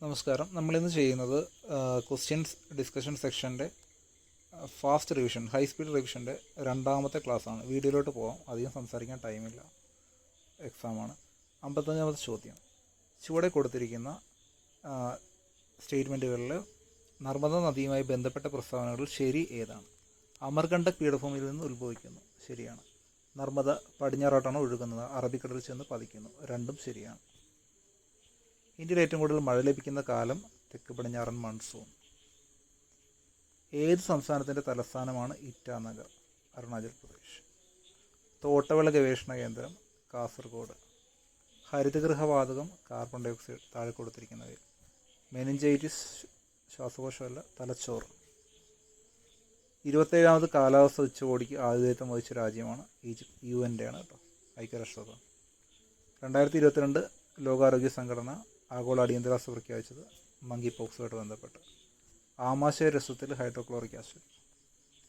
നമസ്കാരം. നമ്മളിന്ന് ചെയ്യുന്നത് ക്വസ്റ്റ്യൻസ് ഡിസ്കഷൻ സെക്ഷൻ്റെ ഫാസ്റ്റ് റിവിഷൻ, ഹൈ സ്പീഡ് റിവിഷൻ്റെ രണ്ടാമത്തെ ക്ലാസ്സാണ്. വീഡിയോയിലോട്ട് പോകാം, അധികം സംസാരിക്കാൻ ടൈമില്ല, എക്സാമാണ്. 55ാമത്തെ ചോദ്യം. ചുവടെ കൊടുത്തിരിക്കുന്ന സ്റ്റേറ്റ്മെൻറ്റുകളിൽ നർമ്മദ നദിയുമായി ബന്ധപ്പെട്ട പ്രസ്താവനകളിൽ ശരി ഏതാണ്? അമർകണ്ടക് പീഠഭൂമിയിൽ നിന്ന് ഉത്ഭവിക്കുന്നു, ശരിയാണ്. നർമ്മദ പടിഞ്ഞാറോട്ടാണ് ഒഴുകുന്നത്, അറബിക്കടലിൽ ചെന്ന് പതിക്കുന്നു, രണ്ടും ശരിയാണ്. ഇന്ത്യയിൽ ഏറ്റവും കൂടുതൽ മഴ ലഭിക്കുന്ന കാലം തെക്ക് പടിഞ്ഞാറൻ മൺസൂൺ. ഏത് സംസ്ഥാനത്തിൻ്റെ തലസ്ഥാനമാണ് ഇറ്റാനഗർ? അരുണാചൽ പ്രദേശ്. തോട്ടവിള ഗവേഷണ കേന്ദ്രം കാസർഗോഡ്. ഹരിതഗൃഹവാതകം കാർബൺ ഡൈ ഓക്സൈഡ്, താഴെ കൊടുത്തിരിക്കുന്നവയിൽ. മെനിഞ്ചൈറ്റിസ് ശ്വാസകോശമല്ല, തലച്ചോറ്. 27ാമത് കാലാവസ്ഥ ഉച്ചകോടിക്ക് ആതിഥേയത്വം വഹിച്ച രാജ്യമാണ് ഈജിപ്ത്. UN-ൻ്റെ ആണ് കേട്ടോ, ഐക്യരാഷ്ട്രസഭ. 2022 ലോകാരോഗ്യ സംഘടന ആഗോള അടിയന്തരാവസ്ഥ പ്രഖ്യാപിച്ചത് മങ്കി പോക്സുമായിട്ട് ബന്ധപ്പെട്ട്. ആമാശയ രസത്തിൽ ഹൈഡ്രോക്ലോറിക് ആസിഡ്.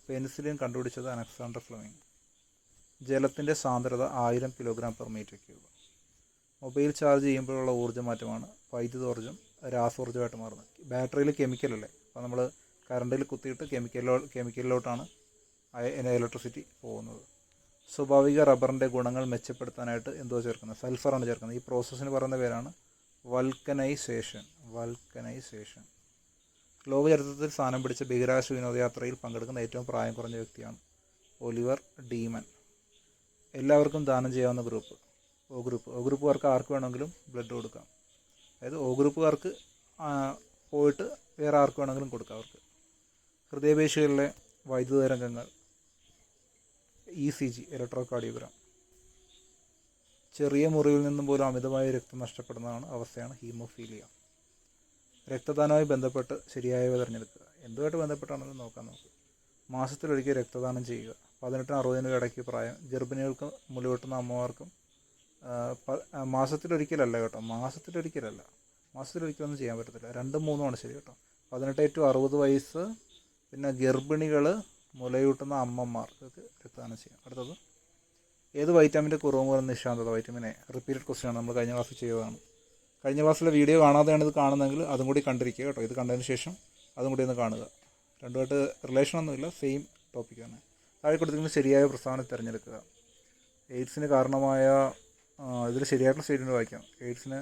പെനിസിലിൻ കണ്ടുപിടിച്ചത് അലക്സാണ്ടർ ഫ്ലെമിംഗ്. ജലത്തിൻ്റെ സാന്ദ്രത 1000 kg/m³. മൊബൈൽ ചാർജ് ചെയ്യുമ്പോഴുള്ള ഊർജ്ജമാറ്റമാണ് വൈദ്യുതോർജ്ജം രാസോർജ്ജമായിട്ട് മാറുന്നത്. ബാറ്ററിയിൽ കെമിക്കലല്ലേ, അപ്പോൾ നമ്മൾ കറണ്ടിൽ കുത്തിയിട്ട് കെമിക്കലിലോട്ടാണ് ഇലക്ട്രിസിറ്റി പോകുന്നത്. സ്വാഭാവിക റബ്ബറിൻ്റെ ഗുണങ്ങൾ മെച്ചപ്പെടുത്താനായിട്ട് എന്തോ ചേർക്കുന്നത്? സൾഫറാണ് ചേർക്കുന്നത്. ഈ പ്രോസസ്സിന് പറയുന്ന പേരാണ് വൾക്കനൈസേഷൻ. ലോക ചരിത്രത്തിൽ സ്ഥാനം പിടിച്ച ബഹിരാകാശ വിനോദയാത്രയിൽ പങ്കെടുക്കുന്ന ഏറ്റവും പ്രായം കുറഞ്ഞ വ്യക്തിയാണ് ഒലിവർ ഡീമൻ. എല്ലാവർക്കും ദാനം ചെയ്യാവുന്ന ഗ്രൂപ്പ് ഒ ഗ്രൂപ്പുകാർക്ക് ആർക്ക് വേണമെങ്കിലും ബ്ലഡ് കൊടുക്കാം. അതായത് ഒ ഗ്രൂപ്പുകാർക്ക് പോയിട്ട് വേറെ ആർക്ക് വേണമെങ്കിലും കൊടുക്കാം അവർക്ക്. ഹൃദയപേശികളിലെ വൈദ്യുത തരംഗങ്ങൾ ECG, ഇലക്ട്രോകാർഡിയോഗ്രാം. ചെറിയ മുറിവിൽ നിന്നും പോലും അമിതമായ രക്തം നഷ്ടപ്പെടുന്നതാണ് അവസ്ഥയാണ് ഹീമോഫീലിയ. രക്തദാനവുമായി ബന്ധപ്പെട്ട് ശരിയായവ തിരഞ്ഞെടുക്കുക. എന്തുമായിട്ട് ബന്ധപ്പെട്ടാണെന്ന് നോക്കാം നമുക്ക്. മാസത്തിലൊരിക്കൽ രക്തദാനം ചെയ്യുക. 18-നും 60-നും ഇടയ്ക്ക് പ്രായം. ഗർഭിണികൾക്കും മുലയൂട്ടുന്ന അമ്മമാർക്കും മാസത്തിലൊരിക്കലല്ല കേട്ടോ, മാസത്തിലൊരിക്കലൊന്നും ചെയ്യാൻ പറ്റത്തില്ല. 2ഉം 3ഉമാണ് ശരി കേട്ടോ. 18 to 60 വയസ്സ്, പിന്നെ ഗർഭിണികൾ, മുലയൂട്ടുന്ന അമ്മമാർ, ഇതൊക്കെ രക്തദാനം ചെയ്യാം. അടുത്തത്, ഏത് വൈറ്റാമിൻ്റെ കുറവ് മൂലം നിശാന്തത? Vitamin A. റിപ്പീറ്റഡ് ക്വസ്റ്റ്യൻ ആണ്, നമ്മൾ കഴിഞ്ഞ ക്ലാസ്സിൽ ചെയ്തതാണ്. കഴിഞ്ഞ ക്ലാസ്സിലെ വീഡിയോ കാണാതെയാണ് ഇത് കാണുന്നതെങ്കിൽ അതും കൂടി കണ്ടിരിക്കുക കേട്ടോ. ഇത് കണ്ടതിന് ശേഷം അതും കൂടി ഒന്ന് കാണുക. രണ്ടുമായിട്ട് റിലേഷനൊന്നുമില്ല, സെയിം ടോപ്പിക്കാണ്. താഴെ കൊടുത്തിരിക്കുന്ന ശരിയായ പ്രസ്താവന തിരഞ്ഞെടുക്കുക. എയ്ഡ്സിന് കാരണമായ, ഇതിൽ ശരിയായിട്ടുള്ള സ്റ്റേറ്റ്മെൻറ്റ് വായിക്കാം. എയ്ഡ്സിന്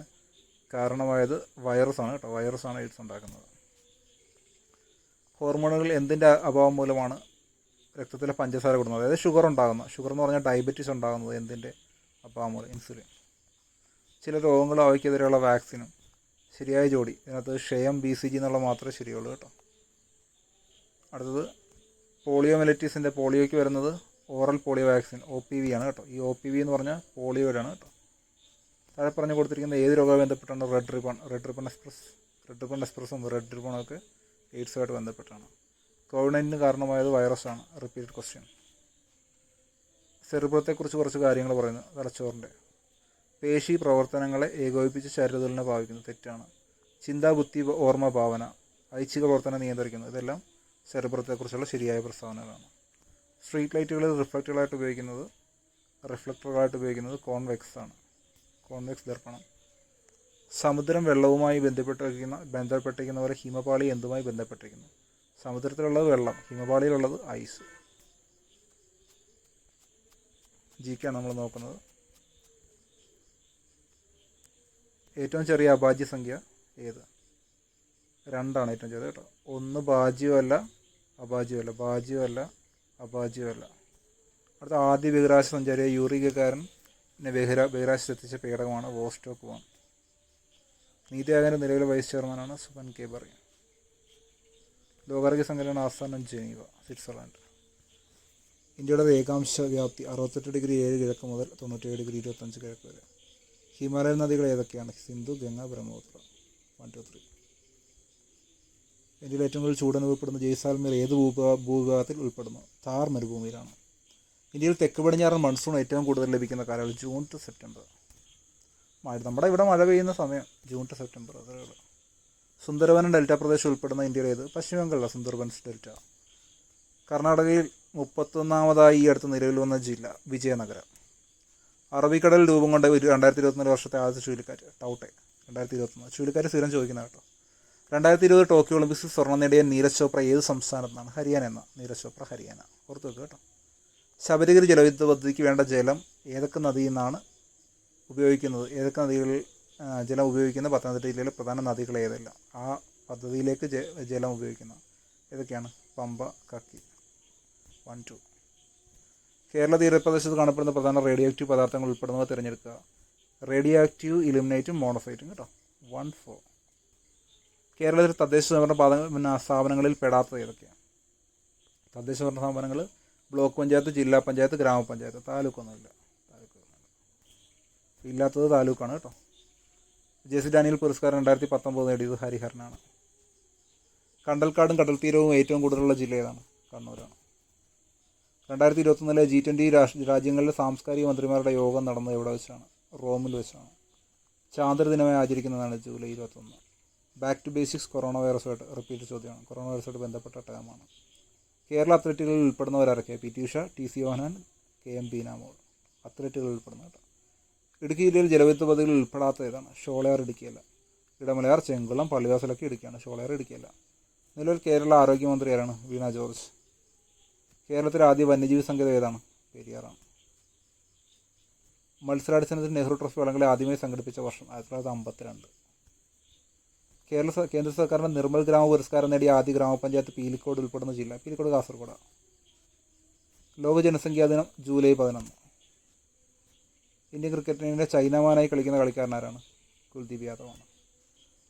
കാരണമായത് വൈറസാണ് കേട്ടോ, വൈറസാണ് എയ്ഡ്സ് ഉണ്ടാക്കുന്നത്. ഹോർമോണുകൾ എന്തിൻ്റെ അഭാവം മൂലമാണ് രക്തത്തിലെ പഞ്ചസാര കൂടുന്നത്? അതായത് ഷുഗർ ഉണ്ടാകുന്നത്. ഷുഗർ എന്ന് പറഞ്ഞാൽ ഡയബറ്റീസ് ഉണ്ടാകുന്നത് എന്തിൻ്റെ അഭാവം മൂലം? ഇൻസുലിൻ. ചില രോഗങ്ങളും അവയ്ക്കെതിരെയുള്ള വാക്സിനും. ശരിയായ ജോഡി. ഇതിനകത്ത് ക്ഷയം BCG എന്നുള്ള മാത്രമേ ശരിയുള്ളൂ കേട്ടോ. അടുത്തത്, പോളിയോമെലൈറ്റിസിൻ്റെ, പോളിയോയ്ക്ക് വരുന്നത് ഓറൽ പോളിയോ വാക്സിൻ OPV ആണ് കേട്ടോ. ഈ OPV എന്ന് പറഞ്ഞാൽ പോളിയോയിലാണ് കേട്ടോ. താഴെ പറഞ്ഞു കൊടുത്തിരിക്കുന്ന ഏത് രോഗവുമായി ബന്ധപ്പെട്ടാണ്? റെഡ് റിബൺ എക്സ്പ്രസ്സും റെഡ് റിബണൊക്കെ എയ്ഡ്സുമായിട്ട് ബന്ധപ്പെട്ടാണ്. കോവിഡ്-19 കാരണമായത് വൈറസാണ്. Repeated question. സെറിബ്രത്തെക്കുറിച്ച് കുറച്ച് കാര്യങ്ങൾ പറയുന്നു. തലച്ചോറിൻ്റെ പേശി പ്രവർത്തനങ്ങളെ ഏകോപിപ്പിച്ച് ശരീരത്തിനെ ഭാവിക്കുന്നു, തെറ്റാണ്. ചിന്താ, ബുദ്ധി, ഓർമ്മ, ഭാവന, ഐച്ഛിക പ്രവർത്തനം നിയന്ത്രിക്കുന്നു, ഇതെല്ലാം സെറിബ്രത്തെക്കുറിച്ചുള്ള ശരിയായ പ്രസ്താവനകളാണ്. സ്ട്രീറ്റ് ലൈറ്റുകളിൽ റിഫ്ലക്ടറുകളായിട്ട് ഉപയോഗിക്കുന്നത് കോൺവെക്സ് ആണ്, കോൺവെക്സ് ദർപ്പണം. സമുദ്രം വെള്ളവുമായി ബന്ധപ്പെട്ടിരിക്കുന്ന പോലെ ഹിമപാളി എന്തുമായി ബന്ധപ്പെട്ടിരിക്കുന്നു? സമുദ്രത്തിലുള്ളത് വെള്ളം, ഹിമപാളിയിലുള്ളത് ഐസ്. ജിക്കാണ് നമ്മൾ നോക്കുന്നത്. ഏറ്റവും ചെറിയ അഭാജ്യ സംഖ്യ ഏത്? 2ആണ് ഏറ്റവും ചെറിയത് കേട്ടോ. 1 ഭാജ്യമല്ല അഭാജ്യമല്ല, ഭാജ്യമല്ല അഭാജ്യമല്ല. അടുത്ത, ആദ്യ ബഹിരാകാശ സഞ്ചാരിയായ യൂറി ഗഗാറിനെ ബഹിരാകാശത്തെത്തിച്ച പേടകമാണ് വോസ്റ്റോക്ക് 1. നീതി ആയോഗിൻ്റെ നിലവിലെ വൈസ് ചെയർമാനാണ് സുമൻ കെ ബറി. ലോകാരോഗ്യ സംഘടനയുടെ ആസ്ഥാനം ജനീവ, സ്വിറ്റ്സർലാൻഡ്. ഇന്ത്യയുടെ രേഖാംശ വ്യാപ്തി 68°7 കിഴക്ക് മുതൽ 97°25 കിഴക്ക് വരെ. ഹിമാലയൻ നദികൾ ഏതൊക്കെയാണ്? സിന്ധു, ഗംഗ, ബ്രഹ്മപുത്ര. 1, 2, 3. ഇന്ത്യയിൽ ഏറ്റവും കൂടുതൽ ചൂടനുഭവപ്പെടുന്ന ജയ്സാൽമീർ ഏത് ഭൂവിഭാഗത്തിൽ ഉൾപ്പെടുന്നു? താർ മരുഭൂമിയിലാണ്. ഇന്ത്യയിൽ തെക്ക് പടിഞ്ഞാറൻ മൺസൂൺ ഏറ്റവും കൂടുതൽ ലഭിക്കുന്ന കാലയളവ് ജൂൺ to സെപ്റ്റംബർ. നമ്മുടെ ഇവിടെ മഴ പെയ്യുന്ന സമയം ജൂൺ to സെപ്റ്റംബർ, അതേ ഉള്ളൂ. സുന്ദർബൻ ഡെൽറ്റ പ്രദേശം ഉൾപ്പെടുന്ന ഇന്ത്യയിലെ ഏത്? പശ്ചിമ ബംഗാളിലെ സുന്ദർബൻസ് ഡെൽറ്റ. കർണാടകയിൽ 31ാമതായി ഈ അടുത്ത് നിലവിൽ വന്ന ജില്ല വിജയനഗരം. അറബിക്കടൽ രൂപം കൊണ്ട 2024 വർഷത്തെ ആദ്യത്തെ ചുഴലിക്കാറ്റ് ടൗട്ടെ. 2021 ചുഴലിക്കാറ്റ് സ്ഥിരം ചോദിക്കുന്ന കേട്ടോ. 2020 ടോക്കിയോ ഒളിമ്പിക്സിൽ സ്വർണ്ണം നേടിയ നീരജ് ചോപ്ര ഏത് സംസ്ഥാനത്തു നിന്നാണ്? ഹരിയാന എന്ന. നീരജ് ചോപ്ര ഹരിയാന. ഓർത്ത് വെക്കുക കേട്ടോ. ശബരിഗിരി ജലവിദ്യുത് പദ്ധതിക്ക് വേണ്ട ജലം ഏതൊക്കെ നദിയിൽ നിന്നാണ് ഉപയോഗിക്കുന്നത്? ഏതൊക്കെ നദികളിൽ ജലം ഉപയോഗിക്കുന്ന പത്തനംതിട്ട ജില്ലയിലെ പ്രധാന നദികൾ ഏതെല്ലാം? ആ പദ്ധതിയിലേക്ക് ജലം ഉപയോഗിക്കുന്ന ഏതൊക്കെയാണ്? പമ്പ, കക്കി. 1, 2. കേരള തീരപ്രദേശത്ത് കാണപ്പെടുന്ന പ്രധാന റേഡിയോ ആക്റ്റീവ് പദാർത്ഥങ്ങൾ ഉൾപ്പെടുന്നവ തിരഞ്ഞെടുക്കുക. റേഡിയോ ആക്റ്റീവ് ഇലുമിനേറ്റും മോണോസൈറ്റും കേട്ടോ. 1, 4. കേരളത്തിൽ തദ്ദേശ സ്വയംഭരണ സ്ഥാപനങ്ങളിൽ പെടാത്തത് ഏതൊക്കെയാണ്? തദ്ദേശ ഭരണ സ്ഥാപനങ്ങൾ ബ്ലോക്ക് പഞ്ചായത്ത്, ജില്ലാ പഞ്ചായത്ത്, ഗ്രാമപഞ്ചായത്ത്. താലൂക്കൊന്നുമില്ല. ഇല്ലാത്തത് താലൂക്കാണ് കേട്ടോ. JC ഡാനിയൽ പുരസ്കാരം 2019 നേടിയത് ഹരിഹരനാണ്. കണ്ടൽക്കാടും കടൽത്തീരവും ഏറ്റവും കൂടുതലുള്ള ജില്ല ഏതാണ്? കണ്ണൂരാണ്. 2021 G20 രാജ്യങ്ങളിലെ സാംസ്കാരിക മന്ത്രിമാരുടെ യോഗം നടന്നത് എവിടെ വെച്ചാണ്? റോമിൽ വെച്ചാണ്. ചാന്ദ്രദിനമായി ആചരിക്കുന്നതാണ് July 21. Back to basics corona വൈറസുമായിട്ട് റിപ്പീറ്റ് ചോദ്യമാണ്. കൊറോണ വൈറസുമായിട്ട് ബന്ധപ്പെട്ട ടേമാണ്. Kerala അത്ലറ്റുകളിൽ ഉൾപ്പെടുന്നവരാരൊക്കെ? PT Usha, TC Yohanan, KM Beenamol. അത്ലറ്റുകളിൽ ഉൾപ്പെടുന്ന കേട്ടോ. ഇടുക്കി ജില്ലയിൽ ജലവിദ്യുത് പദ്ധതികളിൽ ഉൾപ്പെടാത്ത ഏതാണ്? ഷോളയാർ ഇടുക്കിയല്ല. ഇടമലയാർ, ചെങ്കുളം, പള്ളിവാസലൊക്കെ ഇടുക്കിയാണ്. ഷോളയാർ ഇടുക്കിയല്ല. നിലവിൽ കേരള ആരോഗ്യമന്ത്രി ആരാണ്? വീണ ജോർജ്. കേരളത്തിലെ ആദ്യ വന്യജീവി സങ്കേതം ഏതാണ്? പെരിയാറാണ്. മത്സരാടിസ്ഥാനത്തിൽ നെഹ്റു ട്രോഫി വള്ളംകളി ആദ്യമായി സംഘടിപ്പിച്ച വർഷം? 1952. കേന്ദ്ര സർക്കാരിൻ്റെ നിർമ്മൽ ഗ്രാമ പുരസ്കാരം നേടിയ ആദ്യ ഗ്രാമപഞ്ചായത്ത് പീലിക്കോട് ഉൾപ്പെടുന്ന ജില്ല? പീലിക്കോട് കാസർഗോഡാണ്. ലോക ജനസംഖ്യാ ദിനം ജൂലൈ 11. ഇന്ത്യൻ ക്രിക്കറ്റ് ടീമിൻ്റെ ചൈനാമാനായി കളിക്കുന്ന കളിക്കാരനാരാണ്? കുൽദീപ് യാദവാണ്.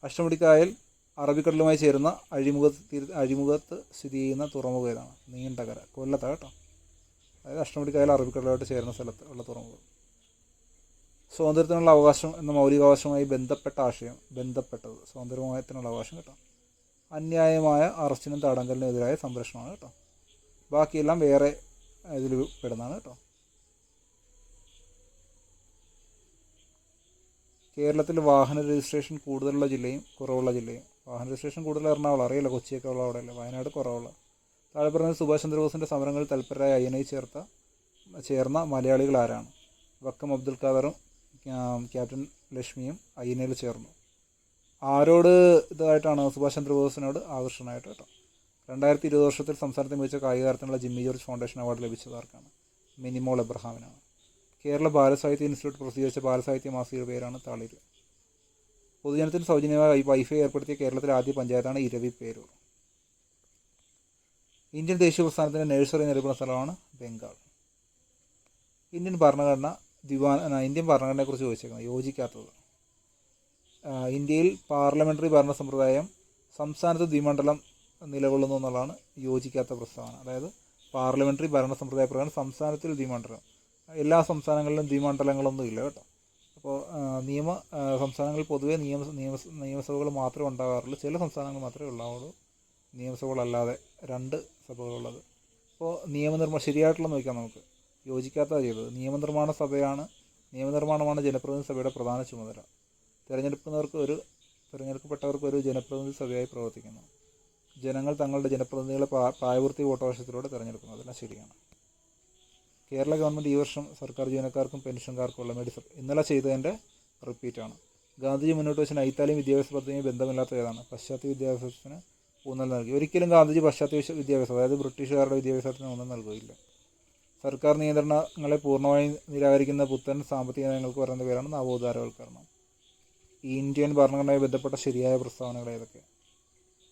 അഷ്ടമുടിക്കായൽ അറബിക്കടലുമായി ചേരുന്ന അഴിമുഖത്ത് സ്ഥിതി ചെയ്യുന്ന തുറമുഖം ഏതാണ്? നീണ്ടകര. കൊല്ലത്താണ് കേട്ടോ. അതായത് അഷ്ടമുടിക്കായൽ അറബിക്കടലുമായിട്ട് ചേരുന്ന സ്ഥലത്ത് ഉള്ള തുറമുഖം. സ്വാതന്ത്ര്യത്തിനുള്ള അവകാശം എന്ന മൗലികാവകാശവുമായി ബന്ധപ്പെട്ടത് സ്വാതന്ത്ര്യത്തിനുള്ള അവകാശം കേട്ടോ. അന്യായമായ അറസ്റ്റിനും തടങ്കലിനും എതിരായ സംരക്ഷണമാണ് കേട്ടോ. ബാക്കിയെല്ലാം വേറെ ഇതിൽ പെടുന്നതാണ് കേട്ടോ. കേരളത്തിൽ വാഹന രജിസ്ട്രേഷൻ കൂടുതലുള്ള ജില്ലയും കുറവുള്ള ജില്ലയും? വാഹന രജിസ്ട്രേഷൻ കൂടുതൽ എറണാകുളം. അറിയില്ല, കൊച്ചിയൊക്കെ ഉള്ള അവിടെയല്ല. വയനാട് കുറവുള്ള. താഴെ പറഞ്ഞ സുഭാഷ് ചന്ദ്രബോസിൻ്റെ സമരങ്ങളിൽ തൽപരരായ INA ചേർന്ന മലയാളികൾ ആരാണ്? വക്കം അബ്ദുൽ ഖാദറും ക്യാപ്റ്റൻ ലക്ഷ്മിയും INAയിൽ ചേർന്നു. ആരോട് ഇതായിട്ടാണ്? സുഭാഷ് ചന്ദ്രബോസിനോട് ആകർഷണമായിട്ട് കേട്ടോ. 2020 വർഷത്തിൽ സംസ്ഥാനത്തെ മികച്ച കായിക താരത്തിനുള്ള ജിമ്മി ജോർജ് ഫൗണ്ടേഷൻ അവാർഡ് ലഭിച്ചത് ആർക്കാണ്? മിനിമോൾ എബ്രഹാമിനാണ്. കേരള ബാലസാഹിത്യ ഇൻസ്റ്റിറ്റ്യൂട്ട് പ്രസിദ്ധീകരിച്ച ബാലസാഹിത്യ മാസികയുടെ പേരാണ് തളിര്. പൊതുജനത്തിന് സൗജന്യമായി വൈഫൈ ഏർപ്പെടുത്തിയ കേരളത്തിലെ ആദ്യ പഞ്ചായത്താണ് ഇരവിപേരൂർ. ഇന്ത്യൻ ദേശീയ പ്രസ്ഥാനത്തിൻ്റെ നഴ്സറി നിലനിൽക്കുന്ന സ്ഥലമാണ് ബംഗാൾ. ഇന്ത്യൻ ഭരണഘടനയെക്കുറിച്ച് ചോദിച്ചേക്കുന്നത് യോജിക്കാത്തത്. ഇന്ത്യയിൽ പാർലമെൻ്ററി ഭരണ സമ്പ്രദായം സംസ്ഥാനത്ത് ദ്വിമണ്ഡലം നിലകൊള്ളുന്നു എന്നുള്ളതാണ് യോജിക്കാത്ത പ്രസ്താവന. അതായത് പാർലമെൻ്ററി ഭരണ സമ്പ്രദായ പ്രകാരം സംസ്ഥാനത്തിൽ ദ്വിമണ്ഡലം. എല്ലാ സംസ്ഥാനങ്ങളിലും ദ്വിമണ്ഡലങ്ങളൊന്നും ഇല്ല കേട്ടോ. അപ്പോൾ സംസ്ഥാനങ്ങളിൽ പൊതുവെ നിയമസഭകൾ മാത്രമേ ഉണ്ടാകാറുള്ളൂ. ചില സംസ്ഥാനങ്ങൾ മാത്രമേ ഉണ്ടാവുള്ളൂ നിയമസഭകളല്ലാതെ 2 സഭകളുള്ളത്. അപ്പോൾ ശരിയായിട്ടുള്ള നോക്കാം നമുക്ക്. യോജിക്കാത്തതാണ് ചെയ്തത്. നിയമനിർമ്മാണമാണ് ജനപ്രതിനിധി സഭയുടെ പ്രധാന ചുമതല. തിരഞ്ഞെടുക്കപ്പെട്ടവർക്ക് ഒരു ജനപ്രതിനിധി സഭയായി പ്രവർത്തിക്കുന്നു. ജനങ്ങൾ തങ്ങളുടെ ജനപ്രതിനിധികളെ പ്രായപൂർത്തി വോട്ടവകാശത്തിലൂടെ തിരഞ്ഞെടുക്കുന്നു. അതെല്ലാം ശരിയാണ്. കേരള ഗവൺമെൻറ് ഈ വർഷം സർക്കാർ ജീവനക്കാർക്കും പെൻഷൻകാർക്കുള്ള മെഡിസൽ ഇന്നലെ ചെയ്തതിൻ്റെ റിപ്പീറ്റാണ്. ഗാന്ധിജി മുന്നോട്ട് വെച്ച നൈതാലിം വിദ്യാഭ്യാസ പദ്ധതിയുമായി ബന്ധമില്ലാത്ത ഏതാണ്? പാശ്ചാത്യ വിദ്യാഭ്യാസത്തിന് ഊന്നൽ നൽകി. ഒരിക്കലും ഗാന്ധിജി പാശ്ചാത്യ വിദ്യാഭ്യാസം, അതായത് ബ്രിട്ടീഷുകാരുടെ വിദ്യാഭ്യാസത്തിന് ഊന്നൽ നൽകുകയില്ല. സർക്കാർ നിയന്ത്രണങ്ങളെ പൂർണ്ണമായും നിരാകരിക്കുന്ന പുത്തൻ സാമ്പത്തിക നയങ്ങൾക്ക് പറയുന്ന പേരാണ് നവോദാരവൽക്കരണം. ഇന്ത്യൻ ഭരണഘടനയുമായി ബന്ധപ്പെട്ട ശരിയായ പ്രസ്താവനകൾ ഏതൊക്കെ?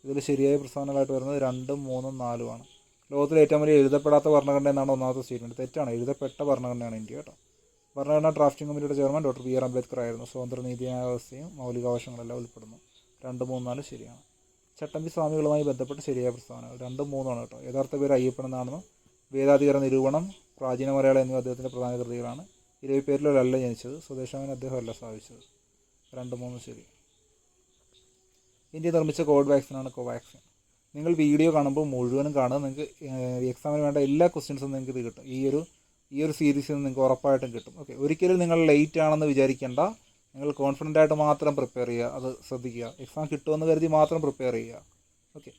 ഇതിൽ ശരിയായ പ്രസ്താവനകളായിട്ട് വരുന്നത് 2, 3, 4 ആണ്. ലോകത്തിലെ ഏറ്റവും വലിയ എഴുതപ്പെടാത്ത ഭരണഘടന എന്നാണ് ഒന്നാമത്തെ സ്റ്റേറ്റ്മെൻറ്റ്. തെറ്റാണ്. എഴുതപ്പെട്ട ഭരണഘടനയാണ് ഇന്ത്യ കേട്ടോ. ഭരണഘടനാ ഡ്രാഫ്റ്റിംഗ് കമ്മിറ്റിയുടെ ചെയർമാൻ ഡോക്ടർ BR അംബേദ്കർ ആയിരുന്നു. സ്വതന്ത്ര നീതിന്യായ വ്യവസ്ഥയും മൗലികാവകാശങ്ങളെല്ലാം ഉൾപ്പെടുന്നു. 2, 3, 4 ശരിയാണ്. ചട്ടമ്പി സ്വാമികളുമായി ബന്ധപ്പെട്ട് ശരിയായ പ്രസ്താവനകൾ 2, 3 ആണ് കേട്ടോ. യഥാർത്ഥ പേര് അയ്യപ്പൻ എന്നാണെന്നും വേദാധികരണ നിരൂപണം, പ്രാചീന മലയാളം എന്നിവ അദ്ദേഹത്തിൻ്റെ പ്രധാന കൃതികളാണ്. ഇരവിപേരിലല്ല ജനിച്ചത്. സ്വദേശാഭിമാനി അദ്ദേഹമല്ല സ്ഥാപിച്ചത്. 2, 3 ശരി. ഇന്ത്യ നിർമ്മിച്ച കോവിഡ് വാക്സിനാണ് കോവാക്സിൻ. നിങ്ങൾ വീഡിയോ കാണുമ്പോൾ മുഴുവനും കാണുക. നിങ്ങൾക്ക് എക്സാമിന് വേണ്ട എല്ലാ ക്വസ്റ്റ്യൻസും നിങ്ങൾക്ക് ഇത് കിട്ടും. ഈ ഒരു സീരീസിൽ നിന്ന് നിങ്ങൾക്ക് ഉറപ്പായിട്ടും കിട്ടും. ഓക്കെ, ഒരിക്കലും നിങ്ങൾ ലേറ്റ് ആണെന്ന് വിചാരിക്കേണ്ട. നിങ്ങൾ കോൺഫിഡൻ്റ് ആയിട്ട് മാത്രം പ്രിപ്പയർ ചെയ്യുക. അത് ശ്രദ്ധിക്കുക. എക്സാം കിട്ടുമെന്ന് കരുതി മാത്രം പ്രിപ്പയർ ചെയ്യുക. ഓക്കെ,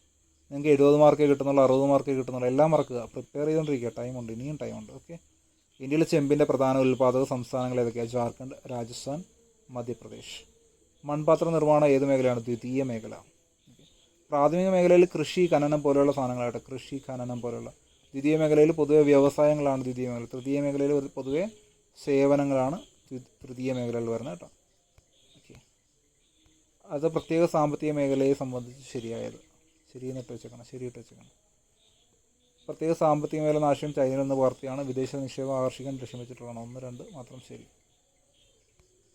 നിങ്ങൾക്ക് 70 മാർക്കേ കിട്ടുന്നുള്ളൂ, 60 മാർക്കേ കിട്ടുന്നുള്ളൂ, എല്ലാം മറക്കുക. പ്രിപ്പയർ ചെയ്തുകൊണ്ടിരിക്കുക. ടൈമുണ്ട്, ഇനിയും ടൈമുണ്ട്. ഓക്കെ, ഇന്ത്യയിലെ ചെമ്പിൻ്റെ പ്രധാന ഉൽപ്പാദക സംസ്ഥാനങ്ങൾ ഏതൊക്കെയാണ്? ജാർഖണ്ഡ്, രാജസ്ഥാൻ, മധ്യപ്രദേശ്. മൺപാത്ര നിർമ്മാണം ഏത് മേഖലയാണ്? ദ്വിതീയ മേഖല. പ്രാഥമിക മേഖലയിൽ കൃഷി ഖനനം പോലെയുള്ള സാധനങ്ങളായിട്ട്, കൃഷി ഖനനം പോലെയുള്ള. ദ്വിതീയ മേഖലയിൽ പൊതുവെ വ്യവസായങ്ങളാണ് ദ്വിതീയ മേഖല. തൃതീയ മേഖലയിൽ പൊതുവെ സേവനങ്ങളാണ് തൃതീയ മേഖലയിൽ വരുന്നത് കേട്ടോ. ഓക്കെ, അത് പ്രത്യേക സാമ്പത്തിക മേഖലയെ സംബന്ധിച്ച് ശരിയായത്. ശരിയെന്നിട്ട് വെച്ചേക്കണം, ശരിയിട്ട് വെച്ചേക്കണം. പ്രത്യേക സാമ്പത്തിക മേഖല നാശം ചൈനയിൽ നിന്ന് പകർത്തിയാണ് വിദേശ നിക്ഷേപം ആകർഷിക്കാൻ ലക്ഷ്യം വെച്ചിട്ടുള്ളതാണ്. 1, 2 മാത്രം ശരി.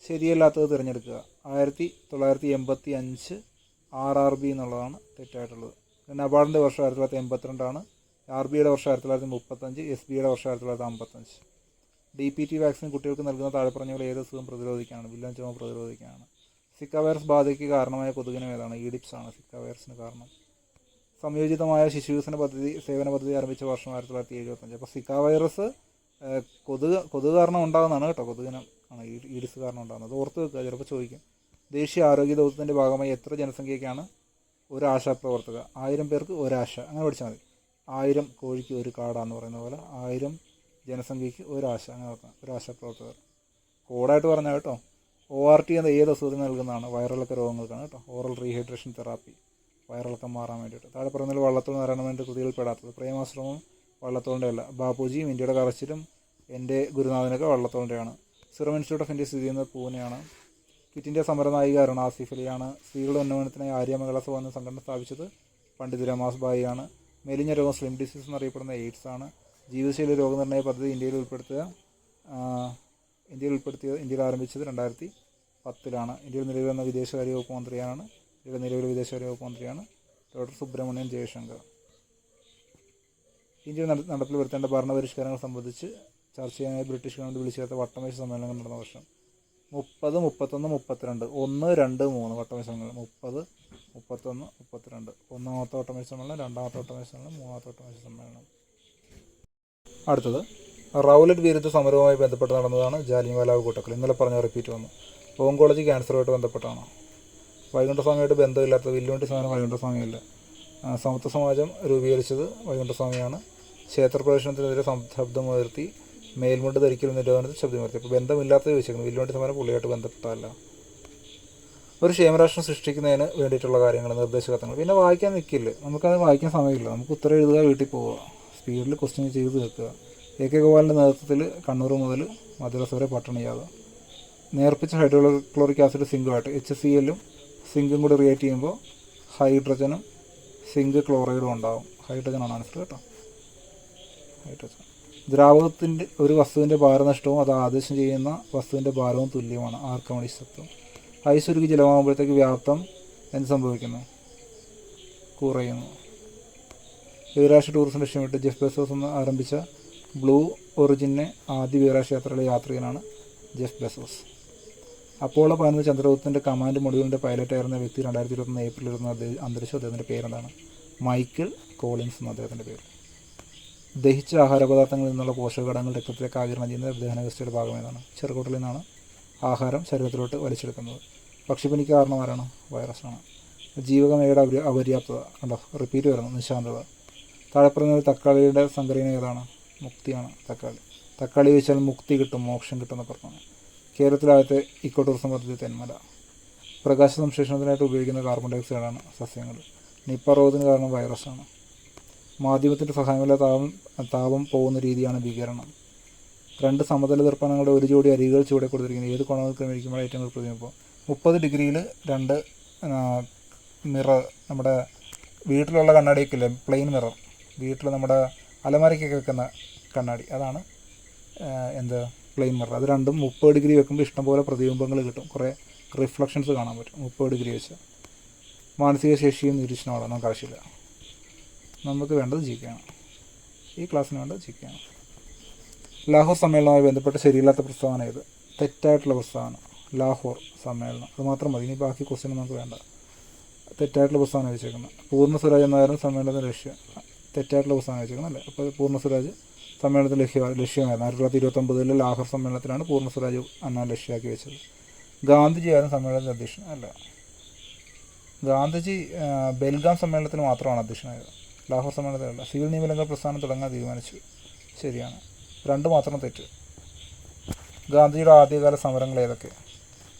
ശരിയല്ലാത്തത് തിരഞ്ഞെടുക്കുക. 1985 RRB എന്നുള്ളതാണ് തെറ്റായിട്ടുള്ളത്. നബാർഡിൻ്റെ വർഷം 1982, RBIയുടെ വർഷം 1935, SBIയുടെ വർഷം 1955. DPT വാക്സിൻ കുട്ടികൾക്ക് നൽകുന്ന താഴെപ്പറഞ്ഞവ ഏത് അസുഖം പ്രതിരോധിക്കാനാണ്? വില്ലൻ ചുമ പ്രതിരോധിക്കാനാണ്. സിക്ക വൈറസ് ബാധയ്ക്ക് കാരണമായ കൊതുകിനം ഏതാണ്? ഈഡിപ്സ് ആണ് സിക്ക വൈറസിന് കാരണം. സംയോജിതമായ ശിശുവികസന സേവന പദ്ധതി ആരംഭിച്ച വർഷം 1975. അപ്പോൾ സിക്ക വൈറസ് കൊതുക് കാരണം ഉണ്ടാകുന്നതാണ് കേട്ടോ. കൊതുകിനം ആണ് ഈഡിസ് കാരണം ഉണ്ടാകുന്നത്. ഓർത്ത് വെക്കുക, ചിലപ്പോൾ ചോദിക്കും. ദേശീയ ആരോഗ്യ ദൗത്യത്തിൻ്റെ ഭാഗമായി എത്ര ജനസംഖ്യയ്ക്കാണ് ഒരു ആശാപ്രവർത്തക? 1000 പേർക്ക് ഒരാശ, അങ്ങനെ പഠിച്ചാൽ മതി. 1000 കോഴിക്ക് ഒരു കാടാന്ന് പറയുന്ന പോലെ 1000 ജനസംഖ്യയ്ക്ക് ഒരാശ, അങ്ങനെ ഓർക്കണം. ഒരു ആശാപ്രവർത്തകർ കോഡായിട്ട് പറഞ്ഞാൽ കേട്ടോ. ORT എന്ന ഏത് അസുഖത്തിന് നൽകുന്നതാണ്? വയറിളക്ക രോഗങ്ങൾക്കാണ് കേട്ടോ. ഓറൽ റീഹൈഡ്രേഷൻ തെറാപ്പി, വയറിളക്കം മാറാൻ വേണ്ടിയിട്ട്. താഴെ പറയുന്നതിൽ വള്ളത്തോൾ നാരായണമേൻ്റെ കൃതികളിൽ പെടാത്തത്? പ്രേമാശ്രമം വള്ളത്തോളിൻ്റെ അല്ല. ബാപ്പുജിയും ഇന്ത്യയുടെ കറച്ചിലും എൻ്റെ ഗുരുനാഥനൊക്കെ വള്ളത്തോളിൻ്റെയാണ്. സിറം ഇൻസ്റ്റിറ്റ്യൂട്ട് ഓഫ് ഇന്ത്യ സ്ഥിതി ചെയ്യുന്നത് പൂനെയാണ്. ക്വിറ്റ് ഇന്ത്യ സമരനായിക അരുണ ആസിഫ് അലിയാണ്. സ്ത്രീകളുടെ ഉന്നമനത്തിനായി ആര്യ മഹിളാ സഭ എന്ന സംഘടന സ്ഥാപിച്ചത് പണ്ഡിത് രമാസ് ഭായി ആണ്. മെലിഞ്ഞ രോഗം സ്ലിം ഡിസീസ് എന്നറിയപ്പെടുന്ന എയ്ഡ്സ് ആണ്. ജീവിതശൈലി രോഗനിർണയ പദ്ധതി ഇന്ത്യയിൽ ആരംഭിച്ചത് 2010. ഇന്ത്യയിൽ നിലവിൽ വന്ന വിദേശകാര്യ വകുപ്പ് മന്ത്രിയാണ്. ഇന്ത്യയുടെ നിലവിലെ വിദേശകാര്യ വകുപ്പ് മന്ത്രിയാണ് ഡോക്ടർ സുബ്രഹ്മണ്യൻ ജയശങ്കർ. ഇന്ത്യയിൽ നടപ്പിൽ വരുത്തേണ്ട ഭരണപരിഷ്കാരങ്ങൾ സംബന്ധിച്ച് ചർച്ച ചെയ്യാനായി ബ്രിട്ടീഷ് ഗവൺമെൻറ് വിളിച്ചു ചേർത്ത വട്ടമേശ സമ്മേളനം നടന്ന വർഷം 30, 31, 32. 1, 2, 3 വട്ടമേശ സമ്മേളനം. 30, 31, 32. ഒന്നാമത്തെ വട്ടമേശ സമ്മേളനം, രണ്ടാമത്തെ വട്ടമേശ സമ്മേളനം, മൂന്നാമത്തെ വട്ടമേശ സമ്മേളനം. അടുത്തത് റൗലറ്റ് വിരുദ്ധ സമരവുമായി ബന്ധപ്പെട്ട് നടന്നതാണ് ജാലിയൻവാലാബാഗ് കൂട്ടക്കൊല. ഇന്നലെ പറഞ്ഞ റിപ്പീറ്റ് വന്നു. ഓങ്കോളജി ക്യാൻസറുമായിട്ട് ബന്ധപ്പെട്ടാണ്. വൈകുണ്ഠസ്വാമിയായിട്ട് ബന്ധമില്ലാത്തത് വില്ലുവണ്ടി സമരം വൈകുണ്ഠസ്വാമിയല്ല. സമത്വ സമാജം രൂപീകരിച്ചത് വൈകുണ്ഠസ്വാമിയാണ്. ക്ഷേത്രപ്രവേശനത്തിനെതിരെ ശബ്ദമുയർത്തി മേൽമുണ്ട് ധരിക്കൽ നിരോധനത്തിൽ ശബ്ദമുയർത്തി. അപ്പോൾ ബന്ധമില്ലാത്തത് ചോദിച്ചിരിക്കുന്നു. വില്ലുവണ്ടി സമരം പുള്ളിയായിട്ട് ബന്ധപ്പെട്ടതല്ല. ഒരു ക്ഷേമരാഷ്ട്രം സൃഷ്ടിക്കുന്നതിന് വേണ്ടിയിട്ടുള്ള കാര്യങ്ങൾ, നിർദ്ദേശകത്വങ്ങൾ. പിന്നെ വായിക്കാൻ നിൽക്കില്ല, നമുക്കത് വായിക്കാൻ സമയമില്ല. നമുക്ക് ഉത്തരം എഴുതുക, വീട്ടിൽ പോവുക, സ്പീഡിൽ ക്വസ്റ്റ്യൻ ചെയ്ത് വെക്കുക. AK ഗോപാലിൻ്റെ നേതൃത്വത്തിൽ കണ്ണൂർ മുതൽ മദ്രാസ് വരെ പട്ടണിയാത. നേർപ്പിച്ച ഹൈഡ്രോക്ലോറിക് ആസിഡ് സിങ്കുമായിട്ട് HCl-ഉം സിങ്കും കൂടി റിയേറ്റ് ചെയ്യുമ്പോൾ ഹൈഡ്രജനും സിങ്ക് ക്ലോറൈഡും ഉണ്ടാകും. ഹൈഡ്രജനാണ് ആൻസർ കേട്ടോ. ഹൈഡ്രജൻ. ദ്രാവകത്തിൻ്റെ ഒരു വസ്തുവിൻ്റെ ഭാരനഷ്ടവും അത് ആദേശം ചെയ്യുന്ന വസ്തുവിൻ്റെ ഭാരവും തുല്യമാണ്. ആർക്കിമിഡീസ് തത്വം. ഐസ് ഉരുകി ജലമാകുമ്പോഴത്തേക്ക് വ്യാപ്തം എന്ത് സംഭവിക്കുന്നു? കുറയുന്നു. ബഹിരാഷ്ട്ര ടൂറിസം ലക്ഷ്യമിട്ട് ജെഫ് ബെസോസ് എന്ന് ആരംഭിച്ച ബ്ലൂ ഒറിജിനെ ആദ്യ ബഹിരാഷ്ട്ര യാത്രയിലെ യാത്രികനാണ് ജെഫ് ബെസോസ്. അപ്പോളോ 11 ചന്ദ്രദൗത്യത്തിൻ്റെ കമാൻഡ് മൊഡ്യൂളിൻ്റെ പൈലറ്റായിരുന്ന വ്യക്തി 2021 ഏപ്രിൽ 20 അന്തരിച്ചു. അദ്ദേഹത്തിൻ്റെ പേരെന്താണ്? മൈക്കിൾ കോളിൻസ് എന്ന അദ്ദേഹത്തിൻ്റെ പേര്. ദഹിച്ച ആഹാരപദാർത്ഥങ്ങളിൽ നിന്നുള്ള പോഷകഘടകങ്ങൾ രക്തത്തിലേക്ക് ആഗിരണം ചെയ്യുന്നത് ദഹനവ്യവസ്ഥയുടെ ഭാഗമേതാണ്? ചെറുകുടലിൽ നിന്നാണ് ആഹാരം ശരീരത്തിലോട്ട് വലിച്ചെടുക്കുന്നത്. പക്ഷിപ്പനിക്ക് കാരണം ആരാണ്? വൈറസാണ്. ജീവകമേയുടെ അപര്യാപ്തത കണ്ടോ, റിപ്പീറ്റ് വരുന്നു. നിശാന്തത. താഴെ പറഞ്ഞ തക്കാളിയുടെ സങ്കരീനം ഏതാണ്? മുക്തിയാണ്. തക്കാളി കഴിച്ചാൽ മുക്തി കിട്ടും, മോക്ഷം കിട്ടുമെന്ന് പറഞ്ഞു. കേരളത്തിലാകത്തെ ഇക്കോ ടൂറിസം പദ്ധതി തെന്മല. പ്രകാശ സംശ്ലേഷണത്തിനായിട്ട് ഉപയോഗിക്കുന്ന കാർബൺ ഡയോക്സൈഡാണ് സസ്യങ്ങൾ. നിപ്പ രോഗത്തിന് കാരണം വൈറസാണ്. മാധ്യമത്തിൻ്റെ സഹായമില്ലാതെ താപം പോകുന്ന രീതിയാണ് വികിരണം. 2 സമതല ദർപ്പണങ്ങളുടെ ഒരു ജോഡി അരികുകൾ ചൂടെ കൊടുത്തിരിക്കുന്നത് ഏത് കോണങ്ങൾ ക്രമീകരിക്കുമ്പോൾ ഏറ്റവും പ്രതിബിംബം? 30 ഡിഗ്രിയിൽ 2 മിറർ. നമ്മുടെ വീട്ടിലുള്ള കണ്ണാടിയൊക്കെ ഇല്ലേ, പ്ലെയിൻ മിറർ, വീട്ടിൽ നമ്മുടെ അലമാരയ്ക്കൊക്കെ വെക്കുന്ന കണ്ണാടി, അതാണ് പ്ലെയിൻ മിറർ. അത് രണ്ടും 30 ഡിഗ്രി വെക്കുമ്പോൾ ഇഷ്ടംപോലെ പ്രതിബിംബങ്ങൾ കിട്ടും, കുറേ റിഫ്ലക്ഷൻസ് കാണാൻ പറ്റും 30 ഡിഗ്രി വെച്ച്. മാനസിക ശേഷിയും നിരീക്ഷണമാണ്, നമുക്ക് ആവശ്യമില്ല. നമുക്ക് വേണ്ടത് ജിക്കെയാണ്. ഈ ക്ലാസ്സിന് വേണ്ടത് ജിക്കെയാണ്. ലാഹോർ സമ്മേളനവുമായി ബന്ധപ്പെട്ട് ശരിയില്ലാത്ത പ്രസ്താവന ഏത്? തെറ്റായിട്ടുള്ള പ്രസ്താവന. ലാഹോർ സമ്മേളനം, അത് മാത്രം മതി. ഇനി ബാക്കി ക്വസ്റ്റ്യൻ നമുക്ക് വേണ്ട. തെറ്റായിട്ടുള്ള പ്രസ്താവന വെച്ചേക്കുന്നത്. പൂർണ്ണ സ്വരാജ് എന്നായിരുന്നു സമ്മേളനത്തിൻ്റെ ലക്ഷ്യം. തെറ്റായിട്ടുള്ള പ്രസ്താവന വെച്ചേക്കുന്നത് അല്ലേ. അപ്പോൾ പൂർണ്ണ സ്വരാജ് സമ്മേളനത്തിൻ്റെ ലക്ഷ്യമായിരുന്നു. 1929 ലാഹോർ സമ്മേളനത്തിലാണ് പൂർണ്ണ സ്വരാജ് അന്നാ ലക്ഷ്യമാക്കി വെച്ചത്. ഗാന്ധിജി ആയിരുന്നു സമ്മേളനത്തിൻ്റെ അധ്യക്ഷൻ അല്ല. ഗാന്ധിജി ബെൽഗാം സമ്മേളനത്തിന് മാത്രമാണ് അധ്യക്ഷനായത്, ലാഹോർ സമ്മേളനത്തിലല്ല. സിവിൽ നിയമലംഘന പ്രസ്ഥാനം തുടങ്ങാൻ തീരുമാനിച്ചു. ശരിയാണ്. 2 മാത്രം തെറ്റ്. ഗാന്ധിജിയുടെ ആദ്യകാല സമരങ്ങൾ ഏതൊക്കെ?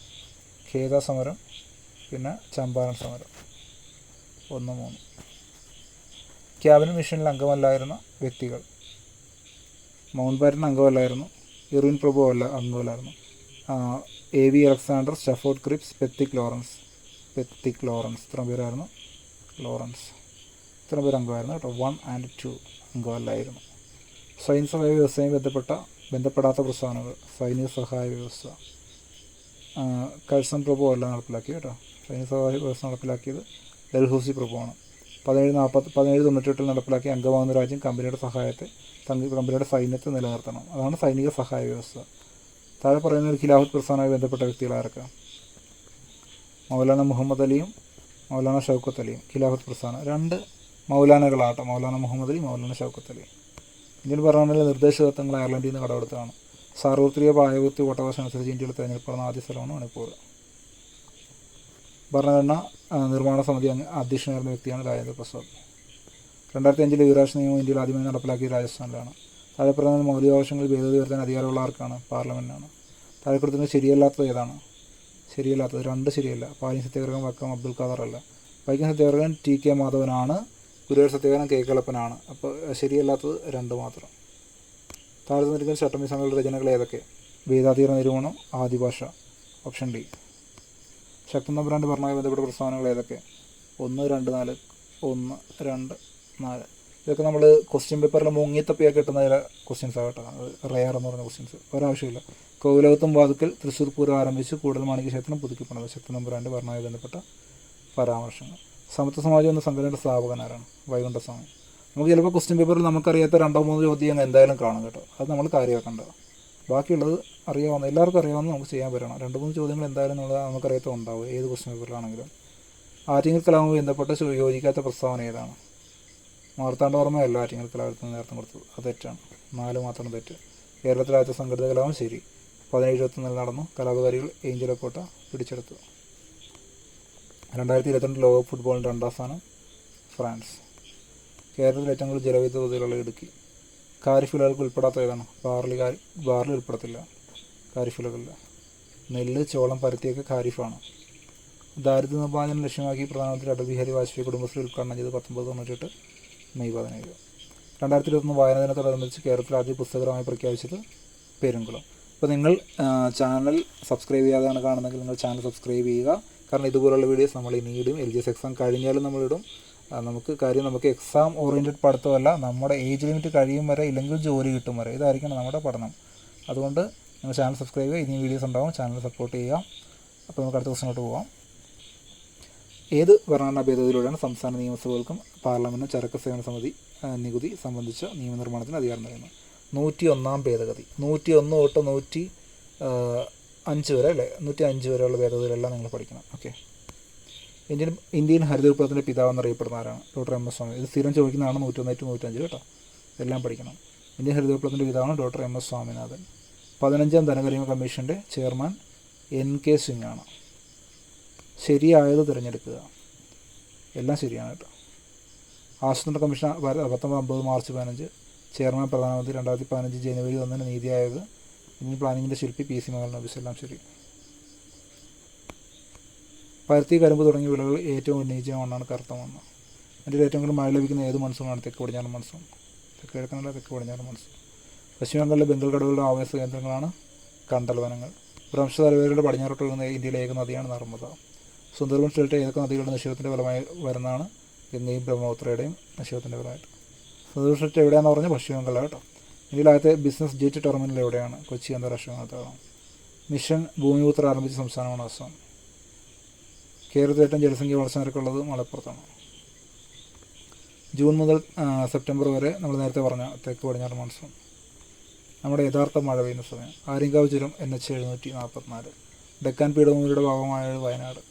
ഖേദ സമരം, പിന്നെ ചമ്പാരൻ സമരം. 1, 3. ക്യാബിനറ്റ് മിഷനിൽ അംഗമല്ലായിരുന്ന വ്യക്തികൾ: മൗണ്ട് ബാറ്റൻ അംഗമല്ലായിരുന്നു, ഇർവിൻ പ്രഭു അംഗമല്ലായിരുന്നു, A.V. Alexander, Stafford Cripps, Pethick Lawrence ഇത്രയും പേരായിരുന്നു. ഇത്രയും പേര് അംഗമായിരുന്നു കേട്ടോ. 1 and 2 അംഗമല്ലായിരുന്നു. സൈനിക സഹായ വ്യവസ്ഥയുമായി ബന്ധപ്പെടാത്ത പ്രസ്ഥാനങ്ങൾ: സൈനിക സഹായ വ്യവസ്ഥ കഴ്സൺ പ്രഭു അല്ല നടപ്പിലാക്കി കേട്ടോ. സൈനിക സഹായ വ്യവസ്ഥ നടപ്പിലാക്കിയത് ഡൽഹൌസി പ്രഭുവാണ്. 1798 നടപ്പിലാക്കിയ അംഗമാകുന്ന രാജ്യം കമ്പനിയുടെ സൈന്യത്തെ നിലനിർത്തണം. അതാണ് സൈനിക സഹായ വ്യവസ്ഥ. താഴെ പറയുന്ന ഖിലാഫത്ത് പ്രസ്ഥാനവുമായി ബന്ധപ്പെട്ട വ്യക്തികൾ ആരൊക്കെ? മൗലാന മുഹമ്മദ് അലിയും മൗലാന ഷൗക്കത്ത് അലിയും. ഖിലാഫത്ത് പ്രസ്ഥാനം 2 മൗലാനകളാട്ടോ, മൗലാന മുഹമ്മദ് അലി, മൗലാന ഷൗക്കത്ത് അലി. ഇന്ത്യൻ ഭരണഘടനയിലെ നിർദ്ദേശ തത്വങ്ങൾ അയർലൻഡിൽ നിന്ന് കടമെടുത്തതാണ്. സാർവത്രിക പ്രായപൂർത്തി വോട്ടവകാശം അനുസരിച്ച് ഇന്ത്യയിൽ തിരഞ്ഞെടുപ്പെടുന്ന ആദ്യ സ്ഥലമാണ് മണിപ്പൂർ. ഭരണഘടന നിർമ്മാണ സമിതി അധ്യക്ഷനായിരുന്ന വ്യക്തിയാണ് രാജേന്ദ്ര പ്രസാദ്. 2005 യുവരാജ് നിയമം ഇന്ത്യയിൽ ആദ്യമായി നടപ്പിലാക്കിയത് രാജസ്ഥാനിലാണ്. താഴെ പറയുന്ന മൗലികാവകാശങ്ങളിൽ ഭേദഗതി വരുത്താൻ അധികാരമുള്ള ആർക്കാണ്? പാർലമെൻറ്റിനാണ്. താഴെ കൊടുത്തിട്ട് ശരിയല്ലാത്തത് ഏതാണ്? ശരിയല്ലാത്തത് 2 ശരിയല്ല. പാലിയം സത്യാഗ്രഹം വക്കം അബ്ദുൽ ഖാദർ അല്ല. വൈക്കം സത്യാഗ്രഹം T.K. മാധവനാണ്. ഗുരുവായൂർ സത്യാഗ്രഹം K. കലപ്പനാണ്. അപ്പോൾ ശരിയല്ലാത്തത് 2 മാത്രം. താഴെ തന്നിരിക്കുന്ന ചട്ടമ്പി സംഘങ്ങളുടെ രചനകൾ ഏതൊക്കെ? വേദാതീത നിരൂപണം, ആദിഭാഷ. Option D. ശക്തൻ തമ്പുരാൻ്റെ ഭരണവുമായി ബന്ധപ്പെട്ട പ്രസ്ഥാനങ്ങൾ ഏതൊക്കെ? 1, 2, 4. 1, 2, 4. ഇതൊക്കെ നമ്മൾ ക്വസ്റ്റ്യൻ പേപ്പറിൽ മുങ്ങിത്തപ്പിയൊക്കെ കിട്ടുന്ന ചില ക്വസ്റ്റ്യൻസ് ആകട്ടെ. റെയർ എന്ന് പറഞ്ഞ ക്വസ്റ്റ്യൻസ് ഒരാവശ്യമില്ല. കോവിലകത്തും വാതുക്കൽ തൃശ്ശൂർ പൂരം ആരംഭിച്ച് കൂടുതൽ മാണിക്യ ക്ഷേത്രം പുതുക്കിപ്പണത്. ശക്തൻ തമ്പുരാൻ്റെ ഭരണവുമായി ബന്ധപ്പെട്ട പരാമർശങ്ങൾ. സമത്വ സമാജം എന്ന സംഘടനയുടെ സ്ഥാപകനാരാണ്? വൈകുണ്ഠസ്വാമി. നമുക്ക് ചിലപ്പോൾ ക്വസ്റ്റ്യൻ പേപ്പറിൽ നമുക്കറിയാത്ത 2-3 ചോദ്യം എന്തായാലും കാണും കേട്ടോ. അത് നമ്മൾ കാര്യമാക്കേണ്ടത്. ബാക്കിയുള്ളത് എല്ലാവർക്കും അറിയാവുന്ന നമുക്ക് ചെയ്യാൻ പറ്റണം. 2-3 ചോദ്യങ്ങൾ എന്തായാലും നമുക്കറിയാത്ത ഉണ്ടാവും ഏത് ക്വസ്റ്റ്യൻ പേപ്പറിലാണെങ്കിലും. ആറ്റിങ്ങൽ കലാപവുമായി ബന്ധപ്പെട്ട് യോജിക്കാത്ത പ്രസ്താവന ഏതാണ്? മാർത്താണ്ഡവർമ്മയല്ല ആറ്റിങ്ങൽ കലാപത്തിന് നേതൃത്വം കൊടുത്തത്. അത് തെറ്റാണ്. 4 മാത്രം തെറ്റ്. കേരളത്തിലെ ആദ്യത്തെ സംഘടിത കലാപം ശരി. 1771 നടന്നു. കലാപകാരികൾ ഏഞ്ചലോ കോട്ട പിടിച്ചെടുത്തു. 2022 ലോകകപ്പ് ഫുട്ബോളിൻ്റെ 2ാം സ്ഥാനം ഫ്രാൻസ്. കേരളത്തിൽ ഏറ്റവും കൂടുതൽ ജലവൈദ്യുത പദ്ധതികളുള്ള ഇടുക്കി. ഖാരിഫ് വിളകൾക്ക് ഉൾപ്പെടാത്ത ഏതാണ്? ബാർലി ഉൾപ്പെടത്തില്ല ഖാരിഫ്. നെല്ല്, ചോളം, പരുത്തിയൊക്കെ ഖാരിഫാണ്. ദാരിദ്ര്യ നിർമ്മാർജ്ജനം ലക്ഷ്യമാക്കി പ്രധാനമന്ത്രി അടൽ ബിഹാരി വാജ്പേയി കുടുംബശ്രീ ഉദ്ഘാടനം ചെയ്ത് 1998 മെയ് 17. 2021 വായനാ ദിനത്തോടനുബന്ധിച്ച് കേരളത്തിൽ ആദ്യ പുസ്തകമായി പ്രഖ്യാപിച്ചത് പെരുങ്കുളം. അപ്പോൾ നിങ്ങൾ ചാനൽ സബ്സ്ക്രൈബ് ചെയ്യാതെയാണ് കാണുന്നതെങ്കിൽ നിങ്ങൾ ചാനൽ സബ്സ്ക്രൈബ് ചെയ്യുക. കാരണം ഇതുപോലുള്ള വീഡിയോസ് നമ്മൾ ഇനിയിടും. LGS എക്സാം കഴിഞ്ഞാലും നമ്മളിടും. നമുക്ക് എക്സാം ഓറിയൻറ്റഡ് പഠിത്തമല്ല, നമ്മുടെ ഏജ് ലിമിറ്റ് കഴിയും വരെ, ഇല്ലെങ്കിൽ ജോലി കിട്ടും വരെ, ഇതായിരിക്കണം നമ്മുടെ പഠനം. അതുകൊണ്ട് നിങ്ങൾ ചാനൽ സബ്സ്ക്രൈബ് ചെയ്യുക. ഇനിയും വീഡിയോസ് ഉണ്ടാകും. ചാനൽ സപ്പോർട്ട് ചെയ്യുക. അപ്പോൾ നമുക്ക് അടുത്ത ദിവസങ്ങളോട്ട് പോകാം. ഏത് ഭരണഘടനാ ഭേദഗതിയിലൂടെയാണ് സംസ്ഥാന നിയമസഭകൾക്കും പാർലമെൻറ്റിനും ചരക്ക് സേവന സമിതി നികുതി സംബന്ധിച്ച നിയമനിർമ്മാണത്തിന് അധികാരം നൽകുന്നത്? 101 ഭേദഗതി. 101 തൊട്ട് 105 വരെ അല്ലേ? 105 വരെയുള്ള ഭേദഗതികളെല്ലാം നിങ്ങൾ പഠിക്കണം. ഓക്കെ. ഇന്ത്യൻ ഹരിത വിപ്ലവത്തിൻ്റെ പിതാവെന്നറിയപ്പെടുന്ന ആരാണ്? Doctor M.S. സ്വാമി. ഇത് സ്ഥിരം ചോദിക്കുന്നതാണ്. 101 to 105 കേട്ടോ. എല്ലാം പഠിക്കണം. ഇന്ത്യൻ ഹരിത വിപ്ലവത്തിൻ്റെ പിതാവാണ് ഡോക്ടർ M.S. സ്വാമിനാഥൻ. 15ാം ധനകാര്യ കമ്മീഷൻ്റെ ചെയർമാൻ N.K. സിംഗ് ആണ്. ശരിയായത് തിരഞ്ഞെടുക്കുക. എല്ലാം ശരിയാണ് കേട്ടോ. ആസൂത്രണ കമ്മീഷൻ 1950 മാർച്ച് 15. ചെയർമാൻ പ്രധാനമന്ത്രി 2015 ജനുവരി 1 നീതി ആയോഗ്. ഇന്ത്യൻ പ്ലാനിങ്ങിൻ്റെ ശില്പി PC മോഹൻ നബീസ്. എല്ലാം ശരി. പരുത്തി, കരിമ്പ് തുടങ്ങിയ വിളകൾ ഏറ്റവും ഉന്നയിച്ച മണ്ണാണ് കറുത്ത മണ്ണ്. ഇന്ത്യയിൽ ഏറ്റവും കൂടുതൽ മഴ ലഭിക്കുന്ന ഏത് മൺസൂണാണ്? തെക്ക് പടിഞ്ഞാറൻ മൺസൂൺ. തെക്ക് കിഴക്കനല്ല, തെക്ക് പടിഞ്ഞാറൻ മൺസൂൺ. പശ്ചിമ ബംഗാളിലെ ബംഗാൾ കടലുകളുടെ ആവാസ കേന്ദ്രങ്ങളാണ് കണ്ടൽ വനങ്ങൾ. ഭ്രംശ തലവേരുടെ പടിഞ്ഞാറോട്ട് ഒഴുകുന്ന ഇന്ത്യയിലെ ഏക നദിയാണ് നർമ്മദ. സുന്ദർബൻ ഡെൽറ്റ ഏതൊക്കെ നദികളുടെ നിക്ഷേപത്തിൻ്റെ ഫലമായി വരുന്നതാണ്? ഗംഗയും ബ്രഹ്മപുത്രയുടെയും നിക്ഷേപത്തിൻ്റെ ഫലമായിട്ട്. സുന്ദർബൻ ഡെൽറ്റ എവിടെയാണെന്ന് പറഞ്ഞാൽ പശ്ചിമ ബംഗാളാണ് കേട്ടോ. ഇന്ത്യയിലെ ആദ്യത്തെ ബിസിനസ് ജെറ്റ് ടെർമിനൽ എവിടെയാണ്? കൊച്ചി അന്താരാഷ്ട്ര വിമാനത്താവളം. മിഷൻ ഭൂമിപുത്ര ആരംഭിച്ച സംസ്ഥാനമാണ് അസം. കേരളത്തിൽ ഏറ്റവും ജനസംഖ്യ വളർച്ച നിരക്കുള്ളത് മലപ്പുറത്താണ്. ജൂൺ മുതൽ സെപ്റ്റംബർ വരെ നമ്മൾ നേരത്തെ പറഞ്ഞ തെക്ക് പടിഞ്ഞാറ് മൺസൂൺ. നമ്മുടെ യഥാർത്ഥ മഴ പെയ്യുന്ന സമയം. ആര്യങ്കാവ് ചുരം NH 744. ഡെക്കാൻ പീഠഭൂമിയുടെ ഭാഗമായ വയനാട്.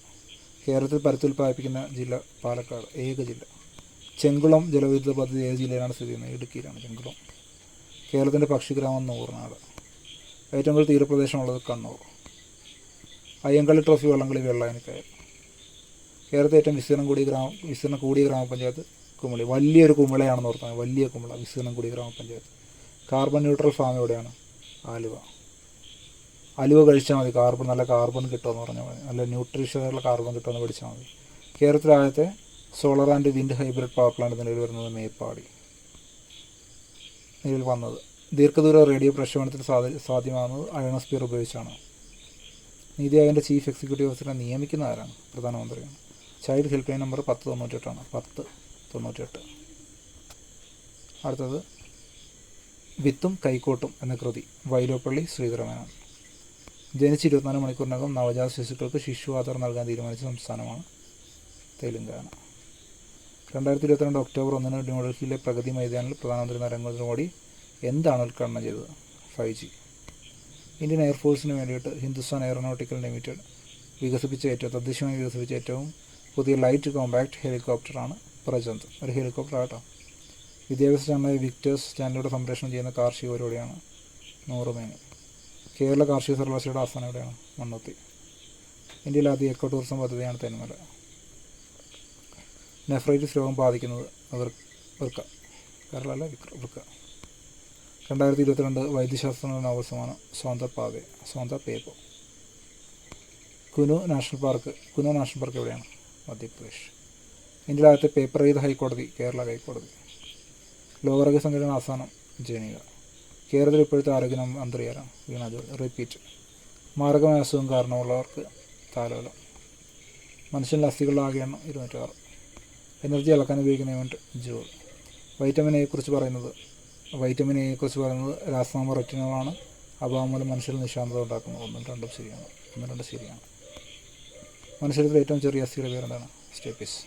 കേരളത്തിൽ പരുത്തി ഉൽപ്പാദിപ്പിക്കുന്ന ജില്ല പാലക്കാട്, ഏക ജില്ല. ചെങ്കുളം ജലവൈദ്യുത പദ്ധതി ഏത് ജില്ലയിലാണ് സ്ഥിതി ചെയ്യുന്നത്? ഇടുക്കിയിലാണ് ചെങ്കുളം. കേരളത്തിൻ്റെ പക്ഷിഗ്രാമം നൂറിനാട്. ഏറ്റവും കൂടുതൽ തീരപ്രദേശമുള്ളത് കണ്ണൂർ. അയ്യങ്കളി ട്രോഫി വള്ളംകളി വെള്ളായനിക്കയൽ. കേരളത്തിൽ ഏറ്റവും വിസ്തീർണം കൂടിയ ഗ്രാമപഞ്ചായത്ത് കുമിളി. വലിയൊരു കുമിളയാണെന്ന് ഓർത്താൽ, വലിയ കുമിള, വിസ്തീർണം കൂടിയ ഗ്രാമപഞ്ചായത്ത്. കാർബൺ ന്യൂട്രൽ ഫാം എവിടെയാണ്? ആലുവ. അലുവ കഴിച്ചാൽ മതി, നല്ല കാർബൺ കിട്ടുമെന്ന് പറഞ്ഞാൽ മതി. നല്ല ന്യൂട്രീഷ്യസുള്ള കാർബൺ കിട്ടുമെന്ന് പഠിച്ചാൽ മതി. കേരളത്തിലെ ആദ്യത്തെ solar and wind hybrid power plant നിലവിൽ വരുന്നത് മേപ്പാടി. നിലവിൽ വന്നത് ദീർഘദൂര റേഡിയോ പ്രക്ഷേപണത്തിന് സാധ്യമാകുന്നത് അയണോസ്ഫിയർ ഉപയോഗിച്ചാണ്. നീതി ആയോഗിൻ്റെ ചീഫ് എക്സിക്യൂട്ടീവ് ഓഫീസറെ നിയമിക്കുന്ന ആരാണ്? പ്രധാനമന്ത്രിയാണ്. Child help line number 1098 1098. അടുത്തത് വിത്തും കൈക്കോട്ടും എന്ന കൃതി വൈലോപ്പള്ളി ശ്രീധരമേനോൻ. ജനിച്ച് 24 മണിക്കൂറിനകം നവജാത ശിശുക്കൾക്ക് ശിശു ആധാർ നൽകാൻ തീരുമാനിച്ച സംസ്ഥാനമാണ് തെലങ്കാന. 2022 ഒക്ടോബർ 1 ന്യൂഡൽഹിയിലെ പ്രഗതി മൈതാനിൽ പ്രധാനമന്ത്രി നരേന്ദ്രമോദി എന്താണ് ഉദ്ഘാടനം ചെയ്തത്? 5G. ഇന്ത്യൻ എയർഫോഴ്സിന് വേണ്ടിയിട്ട് ഹിന്ദുസ്ഥാൻ എയറോനോട്ടിക്കൽ ലിമിറ്റഡ് തദ്ദേശീയമായി വികസിപ്പിച്ച ഏറ്റവും പുതിയ ലൈറ്റ് കോമ്പാക്ട് ഹെലികോപ്റ്ററാണ് പ്രജന്ത്. ഒരു ഹെലികോപ്റ്റർ ആട്ടോ. വിദ്യാഭ്യാസ ചാനലായ വിക്ടേഴ്സ് ചാനലിലൂടെ സംപ്രേഷണം ചെയ്യുന്ന കാർഷിക പരിപാടിയാണ് നൂറുമേനി. കേരള കാർഷിക സർവകലാശാലയുടെ ആസ്ഥാനം എവിടെയാണ്? മണ്ണുത്തി. ഇന്ത്യയിലെ ആദ്യ എക്കോ ടൂറിസം പദ്ധതിയാണ് തെന്മല. നെഫ്രൈറ്റിസ് രോഗം ബാധിക്കുന്നത് വൃക്ക. കേരളമല്ല, വൃക്ക. 2022 വൈദ്യശാസ്ത്ര നോബൽ സമ്മാനം സ്വന്ത പേപ്പോ. കുനു നാഷണൽ പാർക്ക് എവിടെയാണ്? മധ്യപ്രദേശ്. ഇന്ത്യയിലെ ആദ്യത്തെ പേപ്പർ രഹിത ഹൈക്കോടതി കേരള ഹൈക്കോടതി. ലോകാരോഗ്യ സംഘടന ആസ്ഥാനം ജനീവ. കേരളത്തിൽ ഇപ്പോഴത്തെ ആരോഗ്യ മന്ത്രി ആരാണ്? വീണ ജോർജ്. റിപ്പീറ്റ്. മാരകമായ അസുഖം കാരണമുള്ളവർക്ക് താലോലം. മനുഷ്യൻ്റെ അസ്ഥികളുടെ ആകെ എണ്ണം 206. എനർജി അളക്കാൻ ഉപയോഗിക്കുന്ന യൂണിറ്റ് ജൂൾ. വൈറ്റമിൻ എയെക്കുറിച്ച് പറയുന്നത് രാസനാമ റെറ്റിനോളാണ്. അഭാവം മൂലം മനുഷ്യരിൽ നിശാന്തത ഉണ്ടാക്കുന്നത്. 1, 2 ശരിയാണ്. 1, 2 ശരിയാണ്. മനുഷ്യരിൽ ഏറ്റവും ചെറിയ അസ്ഥിയുടെ പേരെന്താണ്? സ്റ്റെപ്പിസ്.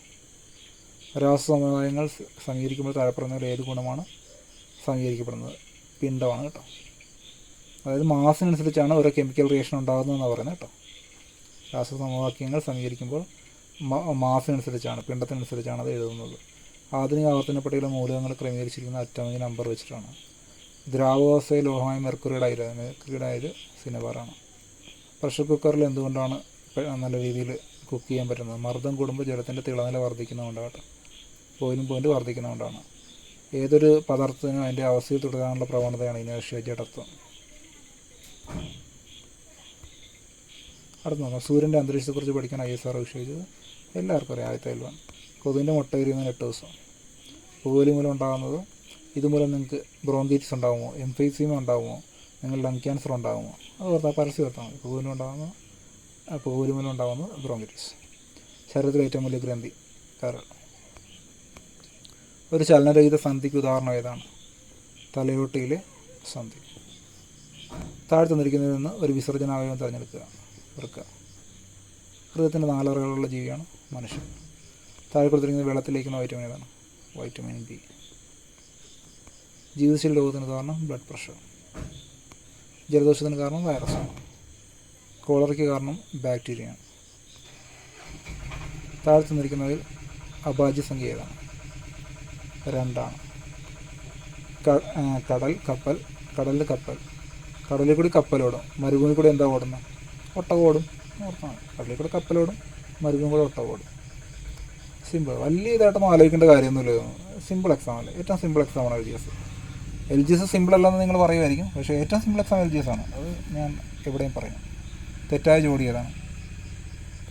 രാസസമുദായങ്ങൾ സമീകരിക്കുമ്പോൾ താഴെപ്പറയുന്നതിൽ ഏത് ഗുണമാണ് സമീകരിക്കപ്പെടുന്നത്? പിണ്ഡമാണ് കേട്ടോ. അതായത് മാസിനനുസരിച്ചാണ് ഓരോ കെമിക്കൽ റിയേഷൻ ഉണ്ടാകുന്നതെന്നാണ് പറയുന്നത് കേട്ടോ. രാസസമവാക്യങ്ങൾ സമീകരിക്കുമ്പോൾ മാസിനനുസരിച്ചാണ്, പിണ്ഡത്തിനനുസരിച്ചാണ് അത് എഴുതുന്നത്. ആധുനിക ആവർത്തന പട്ടികയിലെ മൂലകങ്ങൾ ക്രമീകരിച്ചിരിക്കുന്ന അറ്റോമിക് നമ്പർ വെച്ചിട്ടാണ്. ദ്രാവകാവസ്ഥയിൽ ലോഹമായ മെർക്കുറിയുടെ അയിര് സിനബാറാണ്. പ്രഷർ കുക്കറിൽ എന്തുകൊണ്ടാണ് നല്ല രീതിയിൽ കുക്ക് ചെയ്യാൻ പറ്റുന്നത്? മർദ്ദം കൂടുമ്പോൾ ജലത്തിൻ്റെ തിളനില വർദ്ധിക്കുന്നതുകൊണ്ടാണ്. Boiling point വർദ്ധിക്കുന്നതുകൊണ്ടാണ്. ഏതൊരു പദാർത്ഥത്തിനും അതിൻ്റെ അവസ്ഥയിൽ തുടരാനുള്ള പ്രവണതയാണ് ഇനേർഷ്യ, ജഡത്വം. അടുത്ത് നോക്കാം. സൂര്യൻ്റെ അന്തരീക്ഷത്തെക്കുറിച്ച് പഠിക്കാൻ ISRO വിഷയിച്ചത് എല്ലാവർക്കും അറിയാം. ആദ്യത്തെ L1. കൊതുകിൻ്റെ മുട്ട വിരിയുന്നതിന് 8 ദിവസം. പുകവലി മൂലം ഉണ്ടാകുന്നത്, ഇതുമൂലം നിങ്ങൾക്ക് ബ്രോങ്കൈറ്റിസ് ഉണ്ടാകുമോ? എംഫൈസീമ ഉണ്ടാകുമോ? നിങ്ങൾ ലങ് ക്യാൻസർ ഉണ്ടാകുമോ? അത് പരസ്യം ഓർത്താൽ മതി. പുകവലി മൂലം ഉണ്ടാകുന്നത് ബ്രോങ്കൈറ്റിസ്. ശരീരത്തിലെ ഏറ്റവും വലിയ ഗ്രന്ഥി കരൾ. ഒരു ചലനരഹിത സന്ധിക്ക് ഉദാഹരണം ഏതാണ്? തലയോട്ടിയിലെ സന്ധി. താഴെ തന്നിരിക്കുന്നതിൽ നിന്ന് ഒരു വിസർജനാവയവം തിരഞ്ഞെടുക്കുക. വൃക്ക. ഹൃദയത്തിൻ്റെ 4 അറകളുള്ള ജീവിയാണ് മനുഷ്യൻ. താഴെ കൊടുത്തിരിക്കുന്നത് വെള്ളത്തിലേക്കുന്ന വൈറ്റമിൻ ഏതാണ്? Vitamin B. ജീവിതശീല രോഗത്തിന് കാരണം ബ്ലഡ് പ്രഷർ. ജലദോഷത്തിന് കാരണം വൈറസാണ്. കോളറയ്ക്ക് കാരണം ബാക്ടീരിയയാണ്. താഴെ തന്നിരിക്കുന്നതിൽ അഭാജ്യ സംഖ്യ ഏതാണ്? 2 ആണ്. കടലിൽ കപ്പൽ. കടലിൽ കൂടി കപ്പലോടും, മരുഭൂമി കൂടി എന്താ ഓടുന്നത്? ഒട്ടകം ഓടും. ഓർത്താണ്. കടലിൽ കൂടെ കപ്പലോടും, മരുഭൂമി കൂടെ ഒട്ടകം ഓടും. സിമ്പിൾ. വലിയ ഇതായിട്ടൊന്നും ആലോചിക്കേണ്ട കാര്യമൊന്നുമില്ല. സിമ്പിൾ എക്സാം അല്ലേ? ഏറ്റവും സിമ്പിൾ എക്സാമാണ് LGS. LGS സിമ്പിൾ അല്ലെന്ന് നിങ്ങൾ പറയുമായിരിക്കും, പക്ഷേ ഏറ്റവും സിമ്പിൾ എക്സാം LGS ആണ്. അത് ഞാൻ എവിടെയും പറയാം. തെറ്റായ ജോഡി ഏതാണ്?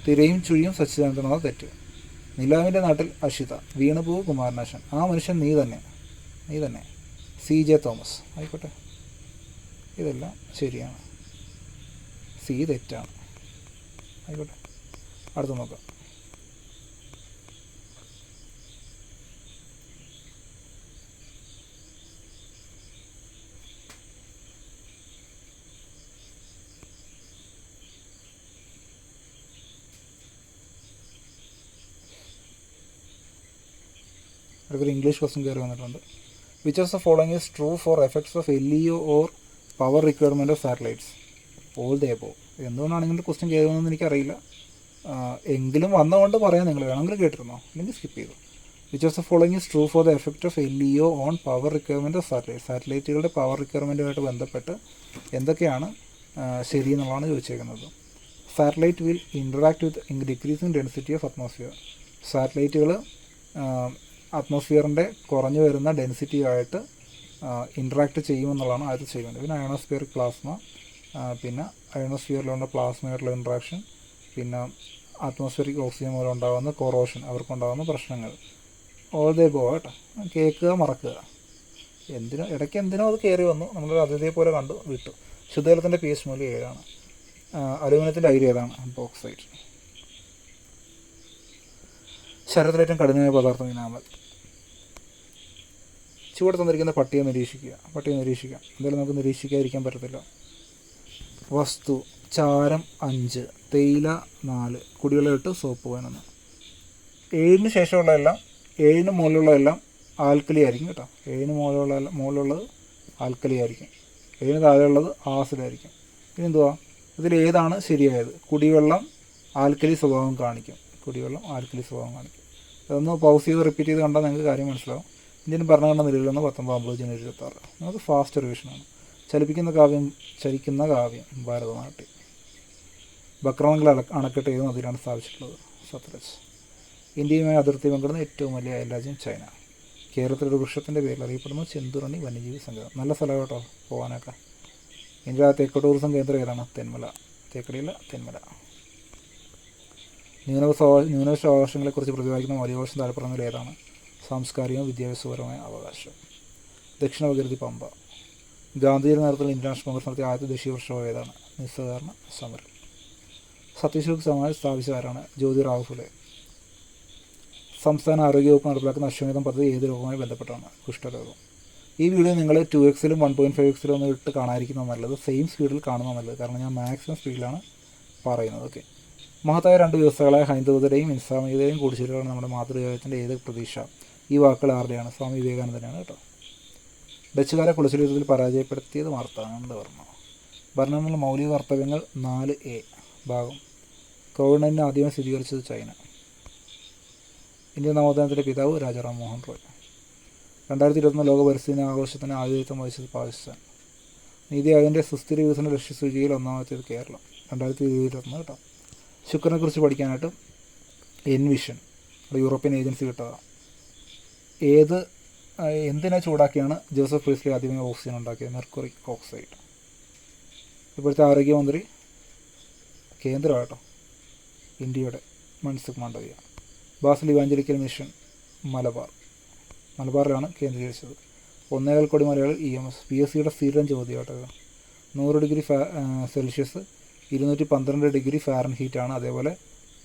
തിരയും ചുഴിയും സച്ചിദാനന്ദനാഥ്. തെറ്റ്. നിലാവിൻ്റെ നാട്ടിൽ അഷിത, വീണപൂ കുമാരനാശൻ. ആ മനുഷ്യൻ നീ തന്നെ. CJ Thomas. ആയിക്കോട്ടെ, ഇതെല്ലാം ശരിയാണ്. C തെറ്റാണ്. ആയിക്കോട്ടെ, അടുത്ത് നോക്കാം. അടുത്തൊരു ഇംഗ്ലീഷ് ക്വസ്റ്റ്യൻ കയറി വന്നിട്ടുണ്ട്. Which of the following is true four effects of LEO or power requirement of satellites? All the above. എന്തുകൊണ്ടാണ് ഇങ്ങനത്തെ ക്വസ്റ്റ്യൻ കയറി വന്നതെന്ന് എനിക്കറിയില്ല. എങ്കിലും വന്നതുകൊണ്ട് പറയാം. നിങ്ങൾ വേണമെങ്കിൽ കേട്ടിരുന്നോ? അല്ലെങ്കിൽ സ്കിപ്പ് ചെയ്തു. Which of the following is true for the effect of LEO on power requirement of satellite? സാറ്റലൈറ്റുകളുടെ പവർ റിക്വയർമെൻറ്റുമായിട്ട് ബന്ധപ്പെട്ട് എന്തൊക്കെയാണ് ശരി എന്നുള്ളതാണ് ചോദിച്ചേക്കുന്നത്. Satellite will interact with decreasing density of atmosphere. സാറ്റലൈറ്റുകൾ അറ്റ്മോസ്ഫിയറിൻ്റെ കുറഞ്ഞു വരുന്ന ഡെൻസിറ്റിയായിട്ട് ഇൻട്രാക്ട് ചെയ്യുമെന്നുള്ളതാണ് ആദ്യത്തെ സ്റ്റേറ്റ്മെൻറ്റ്. പിന്നെ അയണോസ്ഫിയറിക് പ്ലാസ്മ, പിന്നെ അയണോസ്ഫിയറിലുള്ള പ്ലാസ്മയായിട്ടുള്ള ഇൻട്രാക്ഷൻ, പിന്നെ അറ്റ്മോസ്ഫിയറിക് ഓക്സിജൻ മൂലം ഉണ്ടാകുന്ന കൊറോഷൻ, അവർക്കുണ്ടാകുന്ന പ്രശ്നങ്ങൾ. ഓൾ ദേ ഗോ കേട്ടോ. കേൾക്കുക, മറക്കുക. ഇടയ്ക്ക് എന്തിനോ അത് കയറി വന്നു, നമ്മളൊരു അതിഥിയെ പോലെ കണ്ടു വിട്ടു. ശുദ്ധജലത്തിൻ്റെ pH മൂല്യം 7. അലുമിനിയത്തിൻ്റെ അയിര് ഏതാണ്? ബോക്സൈറ്റ്. ശരീരത്തിലേറ്റവും കഠിനമായ പദാർത്ഥം ഇനാമൽ. ചുവടെ തന്നിരിക്കുന്ന പട്ടിക നിരീക്ഷിക്കുക. എന്തായാലും നമുക്ക് നിരീക്ഷിക്കാതിരിക്കാൻ പറ്റത്തില്ല. വസ്തു: ചാരം 5, തേയില 4, കുടിവെള്ളം 8, സോപ്പ് 11. 7 ശേഷമുള്ളതെല്ലാം, 7 മുകളിലുള്ളതെല്ലാം ആൽക്കലി ആയിരിക്കും കേട്ടോ. 7 മുകളിലുള്ളത് ആൽക്കലി ആയിരിക്കും, 7 താഴെയുള്ളത് ആസിഡായിരിക്കും. ഇനി എന്തുവാ, ഇതിലേതാണ് ശരിയായത്? കുടിവെള്ളം ആൽക്കലി സ്വഭാവം കാണിക്കും. അതൊന്ന് പൗസ് ചെയ്ത് റിപ്പീറ്റ് ചെയ്ത് കണ്ടാൽ നിങ്ങൾക്ക് കാര്യം മനസ്സിലാവും. ഇന്ത്യൻ ഭരണഘടന നിലവിൽ വന്ന് 19 ജനുവരി 26. നമുക്ക് ഫാസ്റ്റ് റിവിഷനാണ്. ചലിക്കുന്ന കാവ്യം ഭാരതനാട്യം. ബക്രമംഗൽ അണക്കെട്ട് ഏത് നദിയിലാണ് സ്ഥാപിച്ചിട്ടുള്ളത്? സത്ലജ്. ഇന്ത്യയുമായി അതിർത്തി പങ്കിടുന്ന ഏറ്റവും വലിയ അയൽരാജ്യം ചൈന. കേരളത്തിലൊരു വൃക്ഷത്തിൻ്റെ പേരിൽ അറിയപ്പെടുന്നു ചെന്തുറണി വന്യജീവി സങ്കേതം. നല്ല സ്ഥലം കേട്ടോ പോകാനൊക്കെ. ഇന്ത്യ തെക്കോ ടൂറിസം കേന്ദ്രം ഏതാണ്? തെന്മല. തേക്കടിയില്ല, തെന്മല. ന്യൂനപക്ഷാവകാശങ്ങളെക്കുറിച്ച് പ്രതിപാദിക്കുന്ന മൗലികാവകാശം താൽപ്പര്യങ്ങളിൽ ഏതാണ്? സാംസ്കാരികവും വിദ്യാഭ്യാസപരമായ അവകാശം. ദക്ഷിണ ഭഗീരഥി പമ്പ. ഗാന്ധിജിയുടെ നേതൃത്വത്തിൽ ഇന്ത്യൻ നാഷണൽ കോൺഗ്രസ് നടത്തിയ ആദ്യത്തെ ദേശീയ പ്രക്ഷോഭം ഏതാണ്? നിസ്സഹകരണ സമരം. സത്യശോധ് സമാജ് സ്ഥാപിച്ച ആരാണ്? ജ്യോതിറാവു ഫുലെ. സംസ്ഥാന ആരോഗ്യവകുപ്പ് നടപ്പിലാക്കുന്ന അശ്വമേധം പദ്ധതി ഏത് രോഗവുമായി ബന്ധപ്പെട്ടാണ്? കുഷ്ഠരോഗം. ഈ വീഡിയോ നിങ്ങൾ 2x-ലും 1.5x-ലും ഒന്നും ഇട്ട് കാണാതിരിക്കുന്നത് നല്ലത്, സെയിം സ്പീഡിൽ കാണുന്നത് നല്ലത്. കാരണം ഞാൻ മാക്സിമം സ്പീഡിലാണ് പറയുന്നത്. ഓക്കെ. മഹത്തായ 2 വ്യവസ്ഥകളായ ഹൈന്ദവതയുടെയും ഇസ്ലാമികതയുടെയും കൂടിച്ചേരലാണ് നമ്മുടെ മാതൃരാജ്യത്തിൻ്റെ ഏത് പ്രതീക്ഷ? ഈ വാക്കുകൾ ആരുടെയാണ്? സ്വാമി വിവേകാനന്ദനാണ് കേട്ടോ. ഡച്ചുകാരെ കുളച്ചിൽ യുദ്ധത്തിൽ പരാജയപ്പെടുത്തിയത് മാർത്താണ്ഡവർമ്മ. ഭരണഘടനയിലെ മൗലിക കർത്തവ്യങ്ങൾ 4A ഭാഗം. കോവിഡ്-19 ആദ്യമായി സ്ഥിരീകരിച്ചത് ചൈന. ഇന്ത്യൻ നവോത്ഥാനത്തിൻ്റെ പിതാവ് രാജാറാം മോഹൻ റോയ്. 2021 ലോക പരിസ്ഥിതി ആഘോഷത്തിന് ആതിഥേയത്വം വഹിച്ചത് പാകിസ്ഥാൻ. നീതി ആയോഗിൻ്റെ സുസ്ഥിര വികസന ലക്ഷ്യസൂചികയിൽ 1ാമത്തേത് കേരളം. 2021 കേട്ടോ. ശുക്രനെക്കുറിച്ച് പഠിക്കാനായിട്ട് എൻവിഷൻ, യൂറോപ്യൻ ഏജൻസി കിട്ടുക. എന്തിനെ ചൂടാക്കിയാണ് ജോസഫ് പ്രീസ്ലി ആദ്യമേ ഓക്സിജൻ ഉണ്ടാക്കിയത്? Mercury oxide. ഇപ്പോഴത്തെ ആരോഗ്യമന്ത്രി കേന്ദ്രമാട്ടോ ഇന്ത്യയുടെ Mansukh Mandaviya. Basel evangelical mission മലബാറിലാണ് കേന്ദ്രീകരിച്ചത്. 1.25 കോടി മലയാളികൾ EMS. PSCയുടെ സ്ഥിരം ചോദ്യമാട്ടോ. 100 ഡിഗ്രി സെൽഷ്യസ് 212 ഡിഗ്രി ഫാരൻഹീറ്റ് ആണ്. അതേപോലെ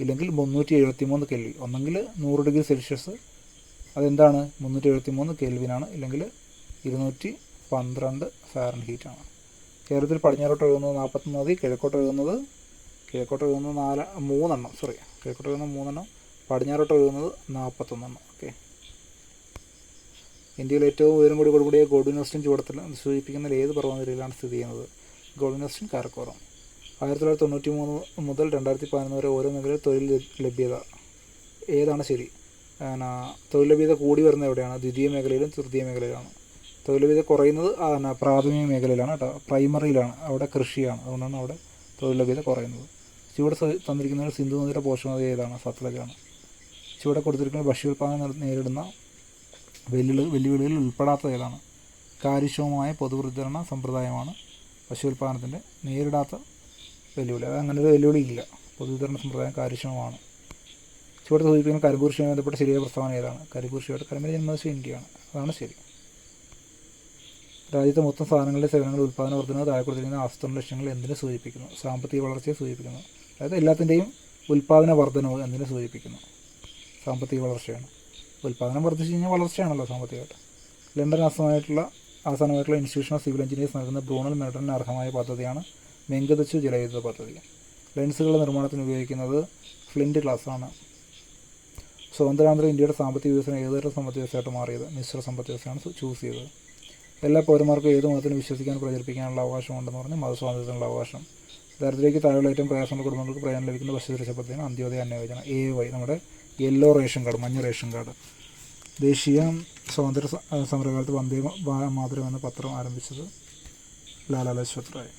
ഇല്ലെങ്കിൽ 373 കെൽവിൻ. ഒന്നെങ്കിൽ 100 ഡിഗ്രി സെൽഷ്യസ്, അതെന്താണ്? 373 കെൽവിനാണ്. ഇല്ലെങ്കിൽ 212 ഫാരൻഹീറ്റാണ്. കേരളത്തിൽ പടിഞ്ഞാറോട്ട് ഒഴുകുന്നത് 41 നദി, കിഴക്കോട്ട് ഒഴുകുന്നത് 3 പടിഞ്ഞാറോട്ട് ഒഴുകുന്നത് 41. ഓക്കെ. ഇന്ത്യയിൽ ഏറ്റവും ഉയരം കൂടിയ ഗോൾഡൻ ഓസ്റ്റിൻ ചുവടത്തിൽ സൂചിപ്പിക്കുന്ന ഏത് പർവ്വതനിരയിലാണ് സ്ഥിതി ചെയ്യുന്നത്? Golden Austin Karakoram. 1993 മുതൽ 2011 വരെ ഓരോ മേഖലയിൽ തൊഴിൽ ലഭ്യത ഏതാണ് ശരി? തൊഴിൽ ലഭ്യത കൂടി വരുന്നത് എവിടെയാണ്? ദ്വിതീയ മേഖലയിലും തൃതീയ മേഖലയിലാണ്. തൊഴിൽ ലഭ്യത കുറയുന്നത് പ്രാഥമിക മേഖലയിലാണ് കേട്ടോ, പ്രൈമറിയിലാണ്. അവിടെ കൃഷിയാണ്, അതുകൊണ്ടാണ് അവിടെ തൊഴിൽ ലഭ്യത കുറയുന്നത്. ചുവടെ തന്നിരിക്കുന്ന സിന്ധു നദിയുടെ പോഷകനദി ഏതാണ്? സത്ലജാണ്. ചുവടെ കൊടുത്തിരിക്കുന്ന ഭക്ഷ്യോൽപാദനം നേരിടുന്ന വെല്ലുവിളികളിൽ ഉൾപ്പെടാത്തത് ഏതാണ്? കാര്യക്ഷമമായ പൊതുവിതരണ സമ്പ്രദായമാണ് ഭക്ഷ്യോൽപാദനത്തിൻ്റെ നേരിടാത്ത വെല്ലുവിളി. അത് അങ്ങനെ ഒരു വെല്ലുവിളി ഇല്ല. പൊതുവിതരണ സമ്പ്രദായം കാര്യക്ഷമമാണ്. ചുവടെ സൂചിപ്പിക്കുന്ന കരിമ്പൂർ ഷീയുമായി ബന്ധപ്പെട്ട ശരിയായ പ്രസ്താവന ഏതാണ്? കരിമ്പൂർ ഷീയുടെ കരിമ്പിൻ്റെ ജന്മദിവസം ഇന്ത്യയാണ്. അതാണ് ശരി. രാജ്യത്തെ മൊത്തം സാധനങ്ങളുടെ സേവനങ്ങളുടെ ഉൽപ്പാദന വർധനവ് താഴെ കൊടുത്തിരിക്കുന്ന ആസൂത്രണ ലക്ഷ്യങ്ങൾ എന്തിനെ സൂചിപ്പിക്കുന്നു? സാമ്പത്തിക വളർച്ചയെ സൂചിപ്പിക്കുന്നു. അതായത് എല്ലാത്തിൻ്റെയും ഉൽപ്പാദന വർധനവ് എന്തിനെ സൂചിപ്പിക്കുന്നു? സാമ്പത്തിക വളർച്ചയാണ്. ഉൽപ്പാദനം വർദ്ധിച്ചു കഴിഞ്ഞാൽ വളർച്ചയാണല്ലോ സാമ്പത്തികമായിട്ട്. ലണ്ടൻ ആസ്ഥാനമായിട്ടുള്ള ഇൻസ്റ്റിറ്റ്യൂഷൻ ഓഫ് സിവിൽ എഞ്ചിനീയേഴ്സ് നൽകുന്ന ബ്രൂണൽ മെഡലിന് അർഹമായ പദ്ധതിയാണ് മെങ്കദച്ചു ജലവൈദ്യുത പദ്ധതി. ലെൻസുകളുടെ നിർമ്മാണത്തിന് ഉപയോഗിക്കുന്നത് ഫ്ലിൻറ്റ് ഗ്ലാസ്സാണ്. സ്വതന്ത്രാനന്തര ഇന്ത്യയുടെ സാമ്പത്തിക വികസനം ഏതുതരം സമ്പദ് വ്യവസ്ഥയായിട്ട് മാറിയത്? മിശ്ര സമ്പദ് വ്യവസ്ഥയാണ് ചൂസ് ചെയ്തത്. എല്ലാ പൗരന്മാർക്കും ഏത് മതത്തിനും വിശ്വസിക്കാനും പ്രചരിപ്പിക്കാനുള്ള അവകാശമുണ്ടെന്ന് പറഞ്ഞ് മതസ്വാതന്ത്ര്യത്തിനുള്ള അവകാശം. ദരിദ്രതയ്ക്ക് താഴെയുള്ള ഏറ്റവും പ്രയാസമുള്ള കുടുംബങ്ങൾക്ക് പ്രയോജനം ലഭിക്കുന്ന ഭക്ഷ്യസുരക്ഷാ പദ്ധതിയാണ് അന്ത്യോദയ അന്ന യോജന. AY നമ്മുടെ യെല്ലോ റേഷൻ കാർഡ്, മഞ്ഞ റേഷൻ കാർഡ്. ദേശീയ സ്വാതന്ത്ര്യ സമരകാലത്ത് വന്ദേ മാതരം എന്ന പത്രം ആരംഭിച്ചത് ലാലാ ലജ്പത് റായ്.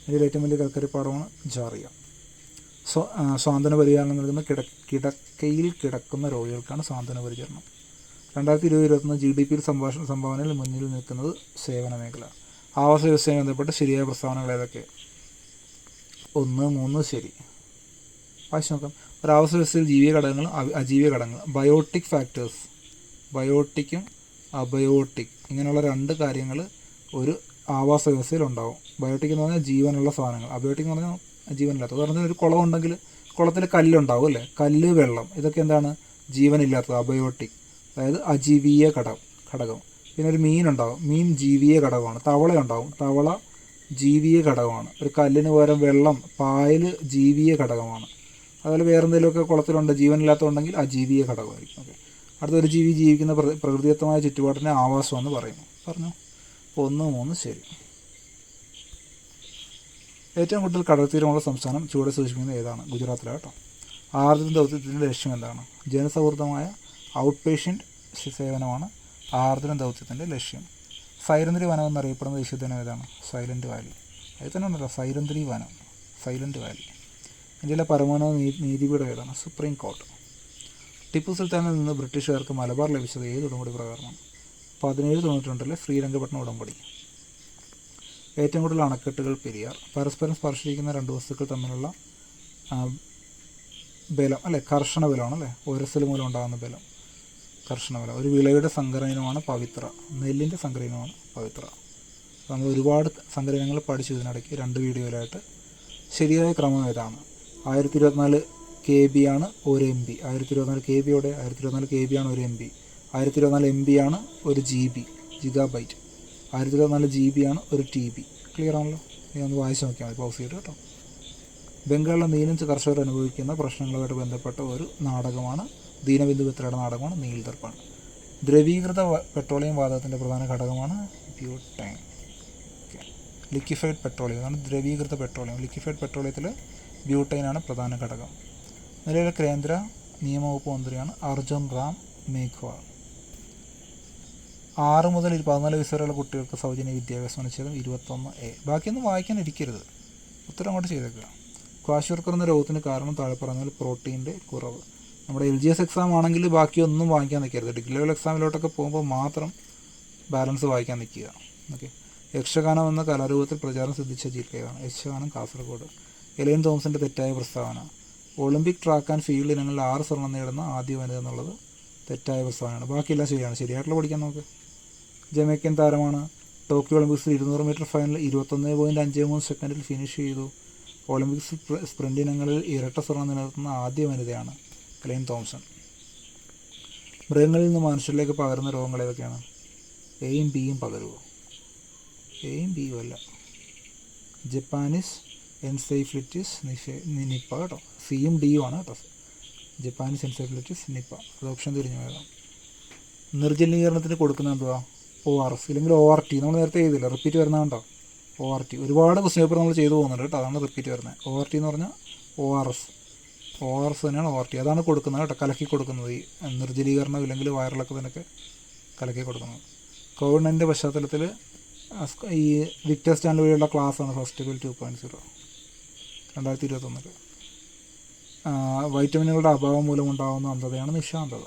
ഇതിൽ ഏറ്റവും വലിയ കൽക്കരിപ്പാടമാണ് ജാറിയ. സ്വാന്തന പരിചരണം നൽകുന്ന കിടക്കയിൽ കിടക്കുന്ന രോഗികൾക്കാണ് സ്വാന്തന പരിചരണം. 2020-21 GDP-യിൽ സംഭാവനയിൽ മുന്നിൽ നിൽക്കുന്നത് സേവന മേഖല. ആവാസ വ്യവസ്ഥയുമായി ബന്ധപ്പെട്ട് ശരിയായ പ്രസ്താവനകൾ ഏതൊക്കെ? 1, 3 ശരി. വായിച്ച് നോക്കാം. ഒരു ആവാസ വ്യവസ്ഥയിൽ ജീവിക ഘടകങ്ങളും അജീവിക ഘടകങ്ങൾ, ബയോട്ടിക് ഫാക്ടേഴ്സ്, ബയോട്ടിക്കും അബയോട്ടിക്, ഇങ്ങനെയുള്ള രണ്ട് കാര്യങ്ങൾ ഒരു ആവാസ വ്യവസ്ഥയിൽ ഉണ്ടാവും. ബയോട്ടിക് എന്ന് പറഞ്ഞാൽ ജീവനുള്ള സാധനങ്ങൾ, അബയോട്ടിക് എന്ന് പറഞ്ഞാൽ ജീവനില്ലാത്തത്. ഉദാഹരണത്തിന് ഒരു കുളം ഉണ്ടെങ്കിൽ കുളത്തിൽ കല്ലുണ്ടാവും അല്ലേ, കല്ല്, വെള്ളം, ഇതൊക്കെ എന്താണ്, ജീവനില്ലാത്തത്, അബയോട്ടിക്, അതായത് അജീവീയ ഘടകം. പിന്നെ ഒരു മീനുണ്ടാവും, മീൻ ജീവീയ ഘടകമാണ്. തവള ഉണ്ടാവും, തവള ജീവീയ ഘടകമാണ്. ഒരു കല്ലിന് പകരം വെള്ളം, പായൽ ജീവീയ ഘടകമാണ്. അതുപോലെ വേറെ എന്തെങ്കിലുമൊക്കെ കുളത്തിലുണ്ട് ജീവനില്ലാത്തതുണ്ടെങ്കിൽ അജീവീയ ഘടകമായിരിക്കും. ഓക്കെ, അടുത്തൊരു ജീവി ജീവിക്കുന്ന പ്രകൃതിദത്തമായ ചുറ്റുപാടിനെ ആവാസം എന്ന് പറയുന്നു. പറഞ്ഞു. അപ്പോൾ 1, 3 ശരി. ഏറ്റവും കൂടുതൽ കടൽത്തീരമുള്ള സംസ്ഥാനം ചുവടെ സൂചിപ്പിക്കുന്നത് ഏതാണ്? ഗുജറാത്തിലാണ് കേട്ടോ. ആർദ്ര ദൗത്യത്തിൻ്റെ ലക്ഷ്യം എന്താണ്? ജനസൗഹൃദമായ ഔട്ട് പേഷ്യൻ്റ് സേവനമാണ് ആർദ്ര ദൗത്യത്തിൻ്റെ ലക്ഷ്യം. സൈലന്തിരി വനം എന്നറിയപ്പെടുന്ന ദേശീയോദ്യാനം ഏതാണ്? Silent Valley. അതിൽ തന്നെ ഉണ്ടല്ലോ സൈലന്തിരി വനം, സൈലൻറ്റ് വാലി. ഇന്ത്യയിലെ പരമോന്നത നീതിപീഠം ഏതാണ്? Supreme court. ടിപ്പു സുൽത്താനിൽ നിന്ന് ബ്രിട്ടീഷുകാർക്ക് മലബാർ ലഭിച്ചത് ഏത് ഉടമ്പടി പ്രകാരമാണ്? 1792 ശ്രീരംഗപട്ടണം ഉടമ്പടി. ഏറ്റവും കൂടുതൽ അണക്കെട്ടുകൾ പെരിയാർ. പരസ്പരം സ്പർശിക്കുന്ന രണ്ട് വസ്തുക്കൾ തമ്മിലുള്ള ബലം അല്ലേ, കർഷണ ബലമാണ് അല്ലേ, ഉരസൽ മൂലം ഉണ്ടാകുന്ന ബലം, കർഷണ ബലം. ഒരു വിളയുടെ സങ്കരയിനമാണ് പവിത്ര, നെല്ലിൻ്റെ സങ്കരയിനമാണ് പവിത്ര. നമ്മൾ ഒരുപാട് സങ്കരയിനങ്ങൾ പഠിച്ചു ഇതിനിടയ്ക്ക് 2 വീഡിയോയിലായിട്ട്. ശരിയായ ക്രമം ഏതാണ്? 1024 KB ആണ് 1 MB. 1024 KB യോടെ 1024 KB ആണ് 1 MB. 1024 MB ആണ് 1 GB, ജിഗാബൈറ്റ്. 1024 GB ആണ് 1 TB. ക്ലിയർ ആണല്ലോ? ഇനി ഒന്ന് വായിച്ച് നോക്കിയാൽ മതി, പൗസ് ചെയ്തിട്ട് കേട്ടോ. ബംഗാളിലെ നീലഞ്ച് കർഷകർ അനുഭവിക്കുന്ന പ്രശ്നങ്ങളുമായിട്ട് ബന്ധപ്പെട്ട ഒരു നാടകമാണ്, ദീനബിന്ദു മിത്രയുടെ നാടകമാണ് നീൽ ദർപ്പൺ. ദ്രവീകൃത പെട്രോളിയം വാതകത്തിൻ്റെ പ്രധാന ഘടകമാണ് ബ്യൂട്ടൈൻ. ലിക്വിഫൈഡ് പെട്രോളിയം ആണ് ദ്രവീകൃത പെട്രോളിയം. ലിക്വിഫൈഡ് പെട്രോളിയത്തിൽ ബ്യൂട്ടൈനാണ് പ്രധാന ഘടകം. നിലവിലെ കേന്ദ്ര നിയമവകുപ്പ് മന്ത്രിയാണ് അർജുൻ റാം മേഘ്വാൾ. 6 മുതൽ 14 വയസ്സ് വരെയുള്ള കുട്ടികൾക്ക് സൗജന്യ വിദ്യാഭ്യാസം അനുച്ഛേദം 21A. ബാക്കിയൊന്നും വായിക്കാൻ ഇരിക്കരുത്, ഉത്തരം അങ്ങോട്ട് ചെയ്തേക്കുക. ക്വാഷുർക്കർ എന്ന രോഗത്തിന് കാരണം താഴെ പറഞ്ഞാൽ പ്രോട്ടീൻ്റെ കുറവ്. നമ്മുടെ LGS എക്സാം ആണെങ്കിൽ ബാക്കിയൊന്നും വായിക്കാൻ നിൽക്കരുത്. ഡിഗ്രി ലെവൽ എക്സാമിലോട്ടൊക്കെ പോകുമ്പോൾ മാത്രം ബാലൻസ് വായിക്കാൻ നിൽക്കുക. ഓക്കെ. യക്ഷഗാനം എന്ന കലാരൂപത്തിൽ പ്രചാരം സിദ്ധിച്ച ജില്ലയാണ്? യക്ഷഗാനം കാസർഗോഡ്. എലൈൻ തോമസിൻ്റെ തെറ്റായ പ്രസ്താവന. ഒളിമ്പിക് ട്രാക്ക് ആൻഡ് ഫീൽഡ് ഇനങ്ങളിൽ 6 സ്വർണ്ണം നേടുന്ന ആദ്യ വനിത എന്നുള്ളത് തെറ്റായ പ്രസ്താവനയാണ്. ബാക്കിയെല്ലാം ശരിയാണ്. ശരിയായിട്ടുള്ള പഠിക്കാൻ നോക്ക്. ജമൈക്കൻ താരമാണ്. ടോക്കിയോ ഒളിമ്പിക്സിൽ 200 മീറ്റർ ഫൈനൽ 21.53 സെക്കൻഡിൽ ഫിനിഷ് ചെയ്തു. ഒളിമ്പിക്സ് സ്പ്രിൻ്റ് ഇനങ്ങളിൽ ഇരട്ട സ്വർണ്ണം നിലനിർത്തുന്ന ആദ്യ വനിതയാണ് എലൈൻ തോംസൺ. മൃഗങ്ങളിൽ നിന്ന് മനുഷ്യരിലേക്ക് പകരുന്ന രോഗങ്ങൾ ഏതൊക്കെയാണ്? Aയും Bയും പകരുമോ? Aയും Bയും അല്ല. ജപ്പാനീസ് എൻസെഫലൈറ്റിസ് നിപ്പ കേട്ടോ. Cയും Dയും ആണ് കേട്ടോ. Japanese encephalitis Nipah. അത് ഓപ്ഷൻ തിരിഞ്ഞു പോയതാണ്. നിർജ്ജലീകരണത്തിന് കൊടുക്കുന്ന എന്തുവാ? ORS ഇല്ലെങ്കിൽ ORT. നമ്മൾ നേരത്തെ ചെയ്തില്ല, റിപ്പീറ്റ് വരുന്നതുകൊണ്ടോ ORT. ഒരുപാട് ക്വസ്റ്റ്യൻ പേപ്പർ നമ്മൾ ചെയ്തു പോകുന്നുണ്ട് കേട്ടോ, അതാണ് റിപ്പീറ്റ് വരുന്നത്. ORT എന്ന് പറഞ്ഞാൽ ORS തന്നെയാണ് ORT. അതാണ് കൊടുക്കുന്നത് കേട്ടോ, കലക്കി കൊടുക്കുന്നത്. ഈ നിർജ്ജലീകരണം ഇല്ലെങ്കിൽ വയറിളക്കത്തിനൊക്കെ കലക്കി കൊടുക്കുന്നത്. കോവിഡ്-19 പശ്ചാത്തലത്തിൽ ഈ വിക്ടേഴ്സ് ചാനൽ വഴിയുള്ള ക്ലാസ്സാണ് ഫെസ്റ്റിവൽ 2.0 2021. വൈറ്റമിനുകളുടെ അഭാവം മൂലമുണ്ടാകുന്ന അന്ധതയാണ് നിശാന്തത.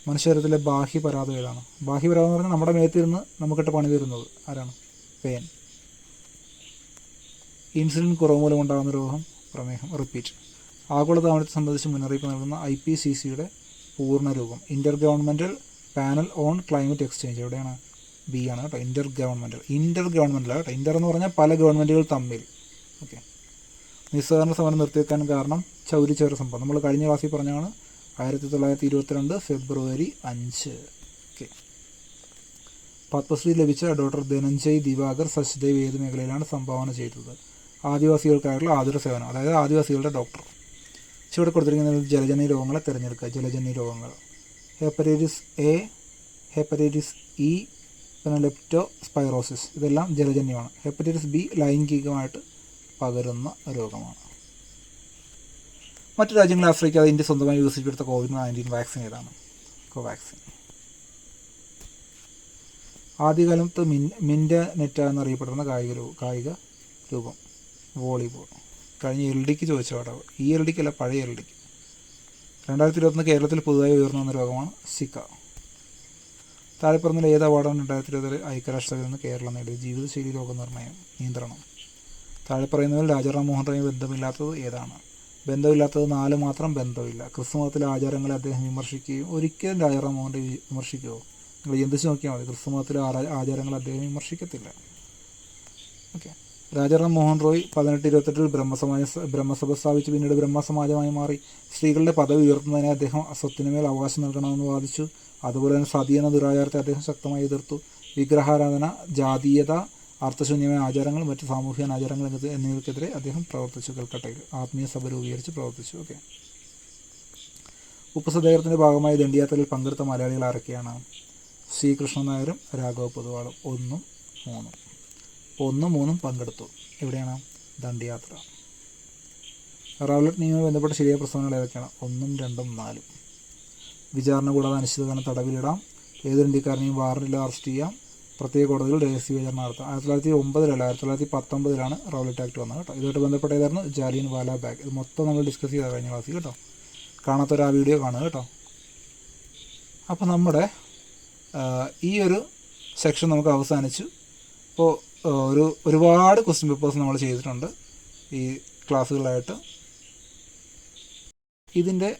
മനുഷ്യരത്തിലെ ബാഹ്യപരാധം ഏതാണ്? ബാഹ്യപരാധം എന്ന് പറഞ്ഞാൽ നമ്മുടെ മേത്തിരുന്ന് നമുക്കിട്ട് പണി തരുന്നത് ആരാണ്? പേൻ. ഇൻസുലിൻ കുറവ് മൂലമുണ്ടാകുന്ന രോഗം പ്രമേഹം. റിപ്പീറ്റ്. ആഗോളതാപനത്തെ സംബന്ധിച്ച് മുന്നറിയിപ്പ് നൽകുന്ന IPCCയുടെ പൂർണ്ണ രൂപം? Intergovernmental panel on climate exchange. എവിടെയാണ്? B ആണ് കേട്ടോ. ഇൻ്റർ ഗവൺമെൻറ്റൽ കേട്ടോ. ഇൻ്റർ എന്ന് പറഞ്ഞാൽ പല ഗവൺമെൻറ്റുകൾ തമ്മിൽ. ഓക്കെ. നിസ്സഹകരണ സമരം നിർത്തിവെക്കാൻ കാരണം ചൗരി ചൗര സംഭവം. നമ്മൾ കഴിഞ്ഞ ക്ലാസ്സിൽ പറഞ്ഞാണ് 1922 ഫെബ്രുവരി 5. ഓക്കെ. പത്മശ്രീ ലഭിച്ച ഡോക്ടർ ധനഞ്ജയ് ദിവാകർ സച്ദേവ് ഏത് മേഖലയിലാണ് സംഭാവന ചെയ്തത്? ആദിവാസികൾക്കായുള്ള ആതുര സേവനം, അതായത് ആദിവാസികളുടെ ഡോക്ടർ. ചുവടെ കൊടുത്തിരിക്കുന്ന ജലജന്യ രോഗങ്ങളെ തിരഞ്ഞെടുക്കുക. ജലജന്യ രോഗങ്ങൾ: ഹെപ്പറ്റൈറ്റിസ് A, ഹെപ്പറ്റൈറ്റിസ് E, പിന്നെ ലെപ്റ്റോസ്പൈറോസിസ്. ഇതെല്ലാം ജലജന്യമാണ്. ഹെപ്പറ്റൈറ്റിസ് B ലൈംഗികമായിട്ട് പകരുന്ന രോഗമാണ്. മറ്റു രാജ്യങ്ങളെ ആശ്രയിക്കാതെ ഇന്ത്യ സ്വന്തമായി വികസിപ്പിച്ചെടുത്ത COVID-19 വാക്സിൻ ഏതാണ്? കോവാക്സിൻ. ആദ്യകാലത്ത് മിൻ്റനെറ്റ എന്നറിയപ്പെടുന്ന കായിക രൂപം വോളിബോൾ. കഴിഞ്ഞ LDക്ക് ചോദിച്ച പാടാവ്. ഈ LDക്ക് അല്ല, പഴയ LDക്ക്. 2021 കേരളത്തിൽ പുതുതായി ഉയർന്നു വന്ന രോഗമാണ് സിക്ക. താഴെ പറഞ്ഞാൽ ഏത് അവാർഡാണ് 2020 ഐക്യരാഷ്ട്രസഭയിൽ നിന്ന് കേരളം നേടിയത്? ജീവിതശൈലി രോഗനിർണയം നിയന്ത്രണം. താഴെ പറയുന്നതിൽ രാജാറാം മോഹൻ റോയ് ബന്ധമില്ലാത്തത് ഏതാണ്? ബന്ധമില്ലാത്തത് 4 മാത്രം ബന്ധമില്ല. ക്രിസ്തുമതത്തിലെ ആചാരങ്ങളെ അദ്ദേഹം വിമർശിക്കുകയും ഒരിക്കലും രാജാറാം മോഹൻ റോയ് വിമർശിക്കുമോ? നിങ്ങൾ ചിന്തിച്ച് നോക്കിയാൽ മതി. ക്രിസ്തുമതത്തിലെ ആചാരങ്ങൾ അദ്ദേഹം വിമർശിക്കത്തില്ല. ഓക്കെ. രാജാറാം മോഹൻ റോയ് 1828 ബ്രഹ്മസഭ സ്ഥാപിച്ച് പിന്നീട് ബ്രഹ്മസമാജമായി മാറി. സ്ത്രീകളുടെ പദവി ഉയർത്തുന്നതിനെ അദ്ദേഹം സ്വത്തിനുമേൽ അവകാശം നൽകണമെന്ന് വാദിച്ചു. അതുപോലെ തന്നെ സതി എന്ന ദുരാചാരത്തെ അദ്ദേഹം ശക്തമായി എതിർത്തു. വിഗ്രഹാരാധന, ജാതീയത, അർത്ഥശൂന്യമായ ആചാരങ്ങൾ, മറ്റ് സാമൂഹിക ആചാരങ്ങൾ എന്നിവയ്ക്കെതിരെ അദ്ദേഹം പ്രവർത്തിച്ചു. കൽക്കട്ടയിൽ ആത്മീയ സഭ രൂപീകരിച്ച് പ്രവർത്തിച്ചു. ഓക്കെ. ഉപ്പ് സത്യാഗ്രഹത്തിൻ്റെ ഭാഗമായി ദണ്ഡിയാത്രയിൽ പങ്കെടുത്ത മലയാളികൾ ആരൊക്കെയാണ്? സി കൃഷ്ണൻ നായരും രാഘവ പൊതുവാളും 1, 3. 1, 3 പങ്കെടുത്തു. എവിടെയാണ്? ദണ്ഡിയാത്ര. റൗലറ്റ് നിയമവുമായി ബന്ധപ്പെട്ട ശരിയായ പ്രസ്താവനകൾ ഏതൊക്കെയാണ്? 1, 2, 4. വിചാരണ കൂടാതെ അനിശ്ചിതകാലം തടവിലിടാം. ഏതൊരു ഇന്ത്യക്കാരനെയും വാറണ്ടിൽ അറസ്റ്റ് ചെയ്യാം. പ്രത്യേക കോടതികൾ രഹസ്യ വിചാരണ നടത്താം. 1909 1919 റൗലറ്റ് ആക്ട് വന്നത് കേട്ടോ. ഇതുമായിട്ട് ബന്ധപ്പെട്ട ഏതായിരുന്നു? ജാലിയൻ വാല ബാഗ്. ഇത് മൊത്തം നമ്മൾ ഡിസ്കസ് ചെയ്ത കഴിഞ്ഞ ക്ലാസ്സിൽ കേട്ടോ. കാണാത്തൊരു ആ വീഡിയോ കാണുക കേട്ടോ. അപ്പോൾ നമ്മുടെ ഈ ഒരു സെക്ഷൻ നമുക്ക് അവസാനിച്ചു. ഇപ്പോൾ ഒരുപാട് ക്വസ്റ്റ്യൻ പേപ്പേഴ്സ് നമ്മൾ ചെയ്തിട്ടുണ്ട് ഈ ക്ലാസ്സുകളായിട്ട്. ഇതിൻ്റെ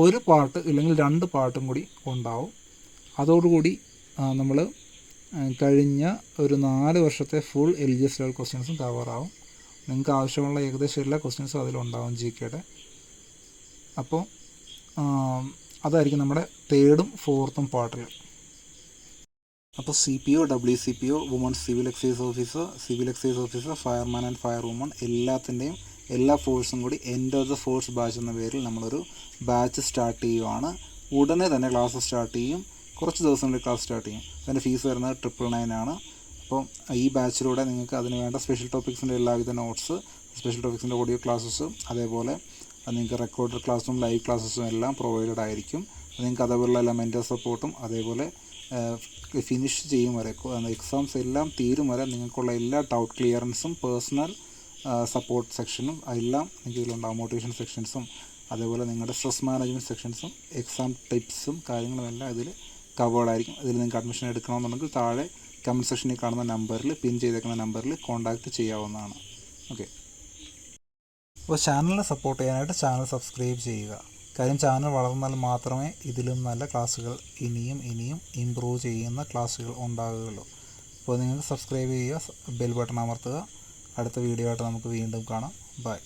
ഒരു പാർട്ട് ഇല്ലെങ്കിൽ 2 പാർട്ടും കൂടി ഉണ്ടാവും. അതോടുകൂടി നമ്മൾ കഴിഞ്ഞ ഒരു 4 വർഷത്തെ ഫുൾ LGS ലെവൽ ക്വസ്റ്റ്യൻസും കവറാവും. നിങ്ങൾക്ക് ആവശ്യമുള്ള ഏകദേശം എല്ലാ ക്വസ്റ്റ്യൻസും അതിലുണ്ടാവും GK-യുടെ. അപ്പോൾ അതായിരിക്കും നമ്മുടെ 3rd, 4th പാർട്ടിൽ. അപ്പോൾ CPO, WCPO, woman civil excise officer, fireman and fire woman എല്ലാത്തിൻ്റെയും എല്ലാ ഫോഴ്സും കൂടി end of the force batch എന്ന പേരിൽ നമ്മളൊരു ബാച്ച് സ്റ്റാർട്ട് ചെയ്യുവാണ്. ഉടനെ തന്നെ ക്ലാസ് സ്റ്റാർട്ട് ചെയ്യും. കുറച്ച് ദിവസങ്ങളിൽ ക്ലാസ് സ്റ്റാർട്ട് ചെയ്യും. അതിൻ്റെ ഫീസ് വരുന്നത് 999 ആണ്. അപ്പോൾ ഈ ബാച്ചിലൂടെ നിങ്ങൾക്ക് അതിന് വേണ്ട സ്പെഷ്യൽ ടോപ്പിക്സിൻ്റെ എല്ലാവിധ നോട്ട്സ്, സ്പെഷ്യൽ ടോപ്പിക്സിൻ്റെ ഓഡിയോ ക്ലാസ്സസ്, അതേപോലെ നിങ്ങൾക്ക് റെക്കോർഡഡ് ക്ലാസ്സും ലൈവ് ക്ലാസ്സസും എല്ലാം പ്രൊവൈഡഡ് ആയിരിക്കും. നിങ്ങൾക്ക് അതേപോലുള്ള എല്ലാ മെൻറ്റർ സപ്പോർട്ടും, അതേപോലെ ഫിനിഷ് ചെയ്യും വരെ, എക്സാംസ് എല്ലാം തീരും വരെ നിങ്ങൾക്കുള്ള എല്ലാ ഡൗട്ട് ക്ലിയറൻസും, പേഴ്സണൽ സപ്പോർട്ട് സെക്ഷനും എല്ലാം നിങ്ങൾക്ക് ഇതിലുണ്ടാകും. മോട്ടിവേഷൻ സെക്ഷൻസും, അതേപോലെ നിങ്ങളുടെ സ്ട്രെസ് മാനേജ്മെൻറ്റ് സെക്ഷൻസും, എക്സാം ടിപ്സും കാര്യങ്ങളും എല്ലാം ഇതിൽ കവേർഡ് ആയിരിക്കും. ഇതിൽ നിങ്ങൾക്ക് അഡ്മിഷൻ എടുക്കണമെന്നുണ്ടെങ്കിൽ താഴെ കമൻറ്റ് സെക്ഷനിൽ കാണുന്ന നമ്പറിൽ, പിൻ ചെയ്തേക്കുന്ന നമ്പറിൽ കോൺടാക്റ്റ് ചെയ്യാവുന്നതാണ്. ഓക്കെ. അപ്പോൾ ചാനലിനെ സപ്പോർട്ട് ചെയ്യാനായിട്ട് ചാനൽ സബ്സ്ക്രൈബ് ചെയ്യുക. കാര്യം ചാനൽ വളർന്നാൽ മാത്രമേ ഇതിലും നല്ല ക്ലാസ്സുകൾ ഇനിയും ഇമ്പ്രൂവ് ചെയ്യുന്ന ക്ലാസ്സുകൾ ഉണ്ടാകുകയുള്ളൂ. അപ്പോൾ നിങ്ങൾക്ക് സബ്സ്ക്രൈബ് ചെയ്യുക, ബെൽ ബട്ടൺ അമർത്തുക. അടുത്ത വീഡിയോ ആയിട്ട് നമുക്ക് വീണ്ടും കാണാം. ബൈ.